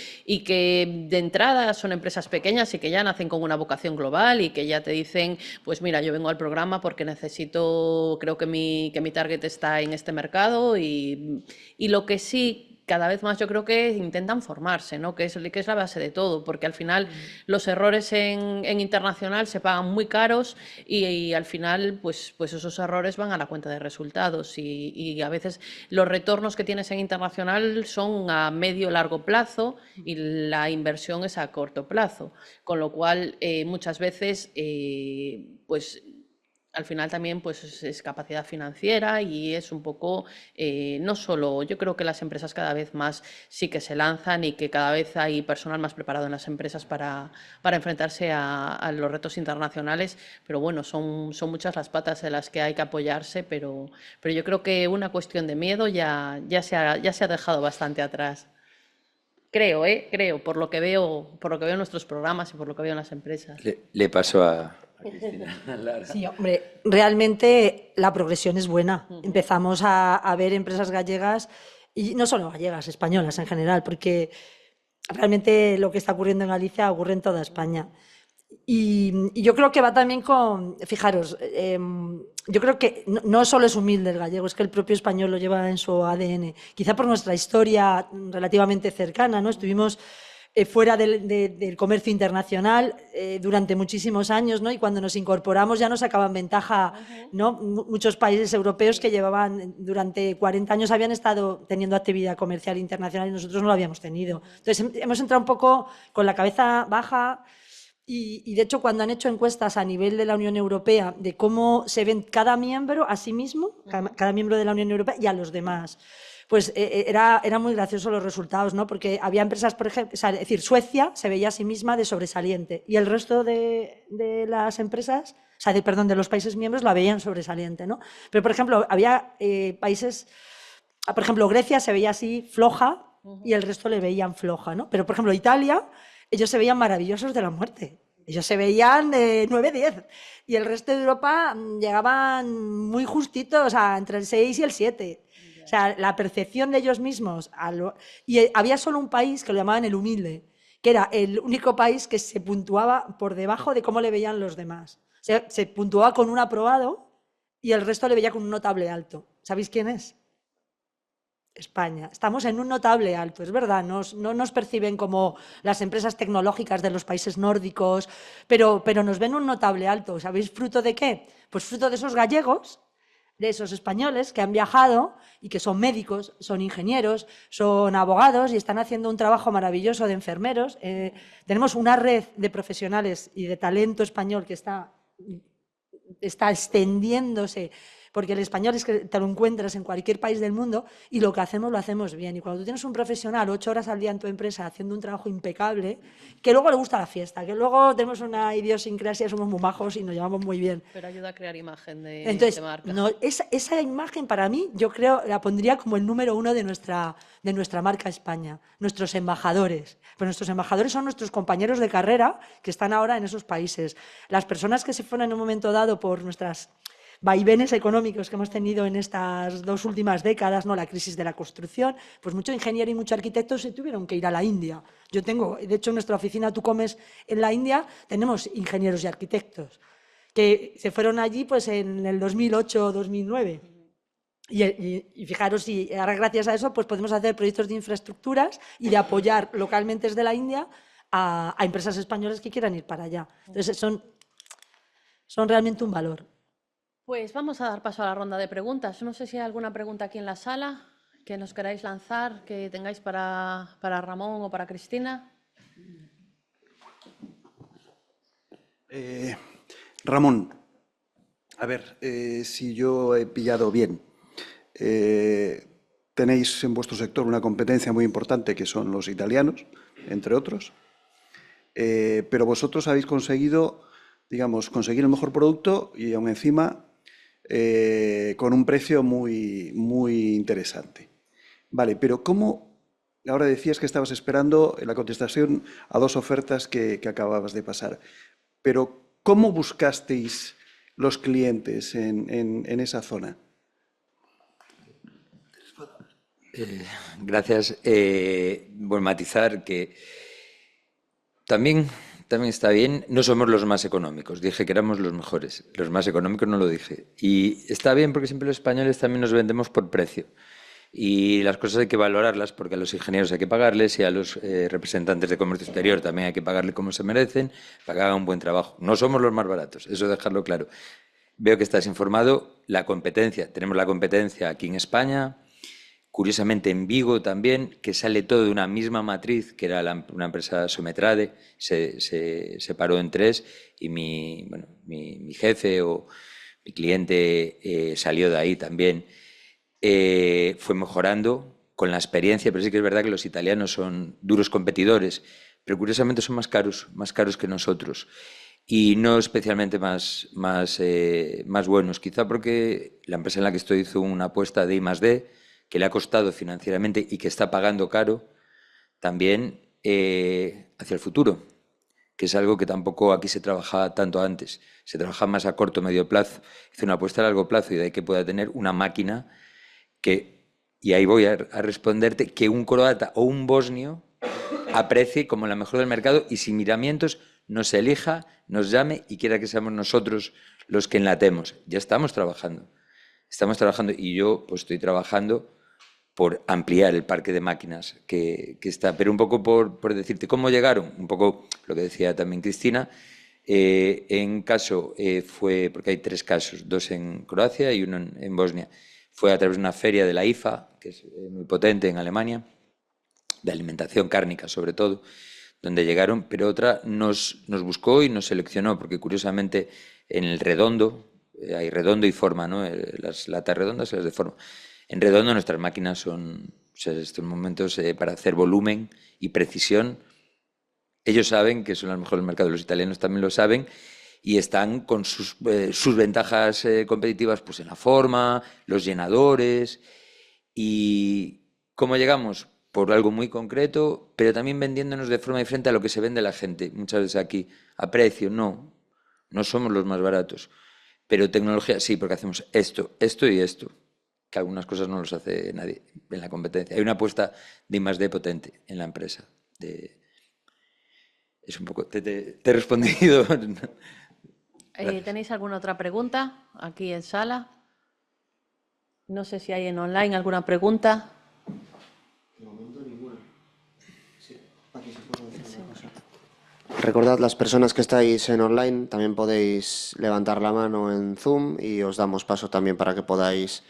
de entrada son empresas pequeñas y que ya nacen con una vocación global y que ya te dicen, pues mira, yo vengo al programa porque necesito, creo que mi target está en este mercado y lo que sí cada vez más yo creo que intentan formarse, ¿no? Que es la base de todo, porque al final los errores en internacional se pagan muy caros y al final pues esos errores van a la cuenta de resultados y a veces los retornos que tienes en internacional son a medio largo plazo y la inversión es a corto plazo, con lo cual muchas veces pues al final también pues es capacidad financiera y es un poco, no solo, yo creo que las empresas cada vez más sí que se lanzan y que cada vez hay personal más preparado en las empresas para enfrentarse a los retos internacionales, pero bueno, son muchas las patas en las que hay que apoyarse, pero yo creo que una cuestión de miedo ya se ha dejado bastante atrás. Creo, por lo que veo en nuestros programas y por lo que veo en las empresas. Le paso a Cristina. Sí, hombre, realmente la progresión es buena. Empezamos a ver empresas gallegas, y no solo gallegas, españolas en general, porque realmente lo que está ocurriendo en Galicia ocurre en toda España. Y yo creo que va también con, fijaros, yo creo que no solo es humilde el gallego, es que el propio español lo lleva en su ADN. Quizá por nuestra historia relativamente cercana, ¿no? Estuvimos fuera del comercio internacional durante muchísimos años, ¿no? Y cuando nos incorporamos ya nos sacaban ventaja, ¿no? Muchos países europeos que llevaban durante 40 años habían estado teniendo actividad comercial internacional y nosotros no lo habíamos tenido. Entonces hemos entrado un poco con la cabeza baja. Y de hecho, cuando han hecho encuestas a nivel de la Unión Europea de cómo se ven cada miembro a sí mismo, cada miembro de la Unión Europea y a los demás, pues era muy gracioso los resultados, ¿no? Porque había empresas, por ejemplo, es decir, Suecia se veía a sí misma de sobresaliente y el resto de las empresas, perdón, de los países miembros la veían sobresaliente, ¿no? Pero, por ejemplo, había países, por ejemplo, Grecia se veía así floja y el resto le veían floja, ¿no? Pero, por ejemplo, Italia, ellos se veían maravillosos de la muerte. Ellos se veían 9-10 y el resto de Europa llegaban muy justitos, o sea, entre el 6 y el 7. O sea, la percepción de ellos mismos. Y había solo un país que lo llamaban el humilde, que era el único país que se puntuaba por debajo de cómo le veían los demás. O sea, se puntuaba con un aprobado y el resto le veía con un notable alto. ¿Sabéis quién es? España. Estamos en un notable alto, es verdad, no nos perciben como las empresas tecnológicas de los países nórdicos, pero nos ven un notable alto. ¿Sabéis fruto de qué? Pues fruto de esos gallegos, de esos españoles que han viajado y que son médicos, son ingenieros, son abogados y están haciendo un trabajo maravilloso de enfermeros. Tenemos una red de profesionales y de talento español que está extendiéndose, porque el español es que te lo encuentras en cualquier país del mundo y lo que hacemos lo hacemos bien. Y cuando tú tienes un profesional 8 horas al día en tu empresa haciendo un trabajo impecable, que luego le gusta la fiesta, que luego tenemos una idiosincrasia, somos muy majos y nos llevamos muy bien. Pero ayuda a crear imagen de marca. No, esa imagen para mí, yo creo, la pondría como el número 1 de nuestra marca España, nuestros embajadores. Pero nuestros embajadores son nuestros compañeros de carrera que están ahora en esos países. Las personas que se fueron en un momento dado por nuestras vaivenes económicos que hemos tenido en estas 2 últimas décadas, ¿no? La crisis de la construcción, pues mucho ingeniero y mucho arquitecto se tuvieron que ir a la India. Yo tengo, de hecho, en nuestra oficina Tú Comes en la India, tenemos ingenieros y arquitectos que se fueron allí pues en el 2008 o 2009. Y fijaros, y ahora gracias a eso pues podemos hacer proyectos de infraestructuras y de apoyar localmente desde la India a empresas españolas que quieran ir para allá. Entonces son realmente un valor. Pues vamos a dar paso a la ronda de preguntas. No sé si hay alguna pregunta aquí en la sala que nos queráis lanzar, que tengáis para Ramón o para Cristina. Ramón, a ver, si yo he pillado bien, tenéis en vuestro sector una competencia muy importante que son los italianos, entre otros, pero vosotros habéis conseguido, digamos, conseguir el mejor producto y aún encima con un precio muy, muy interesante. Vale, pero ¿cómo? Ahora decías que estabas esperando la contestación a 2 ofertas que acababas de pasar, pero ¿cómo buscasteis los clientes en esa zona? Gracias. Bueno, matizar que también está bien, no somos los más económicos, dije que éramos los mejores, los más económicos no lo dije. Y está bien porque siempre los españoles también nos vendemos por precio. Y las cosas hay que valorarlas porque a los ingenieros hay que pagarles y a los representantes de comercio exterior también hay que pagarles como se merecen para que hagan un buen trabajo. No somos los más baratos, eso dejarlo claro. Veo que estás informado, tenemos la competencia aquí en España, curiosamente en Vigo también, que sale todo de una misma matriz, que era una empresa Sometrade, se separó en 3 y mi jefe mi cliente salió de ahí también, fue mejorando con la experiencia, pero sí que es verdad que los italianos son duros competidores, pero curiosamente son más caros que nosotros. Y no especialmente más buenos, quizá porque la empresa en la que estoy hizo una apuesta de I+D, que le ha costado financieramente y que está pagando caro también hacia el futuro, que es algo que tampoco aquí se trabajaba tanto antes. Se trabaja más a corto o medio plazo. Hizo una apuesta a largo plazo y de ahí que pueda tener una máquina que, y ahí voy a responderte, que un croata o un bosnio aprecie como la mejor del mercado y sin miramientos nos elija, nos llame y quiera que seamos nosotros los que enlatemos. Ya estamos trabajando y yo pues estoy trabajando por ampliar el parque de máquinas que está, pero un poco por decirte cómo llegaron, un poco lo que decía también Cristina, en caso fue, porque hay 3 casos, 2 en Croacia y 1 en Bosnia, fue a través de una feria de la IFA, que es muy potente en Alemania, de alimentación cárnica sobre todo, donde llegaron, pero otra nos buscó y nos seleccionó, porque curiosamente en el redondo, hay redondo y forma, ¿no? Las latas redondas y las de forma. En redondo nuestras máquinas son, o sea, estos momentos para hacer volumen y precisión, ellos saben que son las mejores del mercado, los italianos también lo saben, y están con sus ventajas competitivas pues en la forma, los llenadores. ¿Y cómo llegamos? Por algo muy concreto, pero también vendiéndonos de forma diferente a lo que se vende la gente. Muchas veces aquí, a precio, no somos los más baratos. Pero tecnología sí, porque hacemos esto y esto, que algunas cosas no los hace nadie en la competencia. Hay una apuesta de I+D potente en la empresa. Es un poco... Te he respondido. ¿Tenéis alguna otra pregunta aquí en sala? No sé si hay en online alguna pregunta. De momento ninguna. Sí, aquí se puede decir una cosa. Recordad, las personas que estáis en online también podéis levantar la mano en Zoom y os damos paso también para que podáis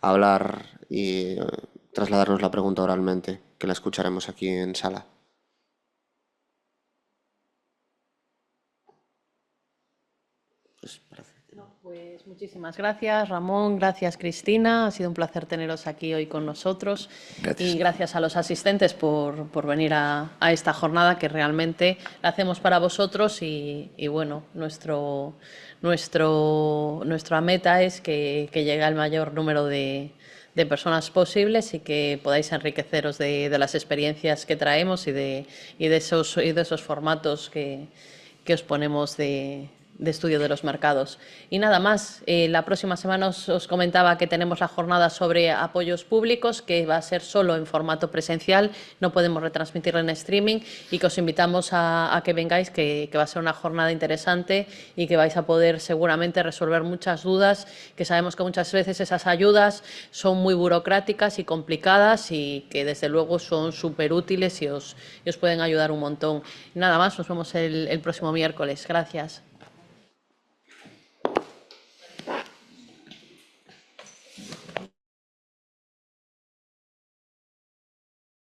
hablar y trasladarnos la pregunta oralmente, que la escucharemos aquí en sala. Pues muchísimas gracias, Ramón, gracias, Cristina. Ha sido un placer teneros aquí hoy con nosotros. Gracias. Y gracias a los asistentes por venir a esta jornada que realmente la hacemos para vosotros y bueno, nuestra meta es que llegue al mayor número de personas posibles y que podáis enriqueceros de las experiencias que traemos y de esos formatos que os ponemos de estudio de los mercados. Y nada más, la próxima semana os comentaba que tenemos la jornada sobre apoyos públicos, que va a ser solo en formato presencial, no podemos retransmitirla en streaming, y que os invitamos a que vengáis, que va a ser una jornada interesante y que vais a poder seguramente resolver muchas dudas, que sabemos que muchas veces esas ayudas son muy burocráticas y complicadas y que desde luego son súper útiles y os pueden ayudar un montón. Nada más, nos vemos el próximo miércoles. Gracias.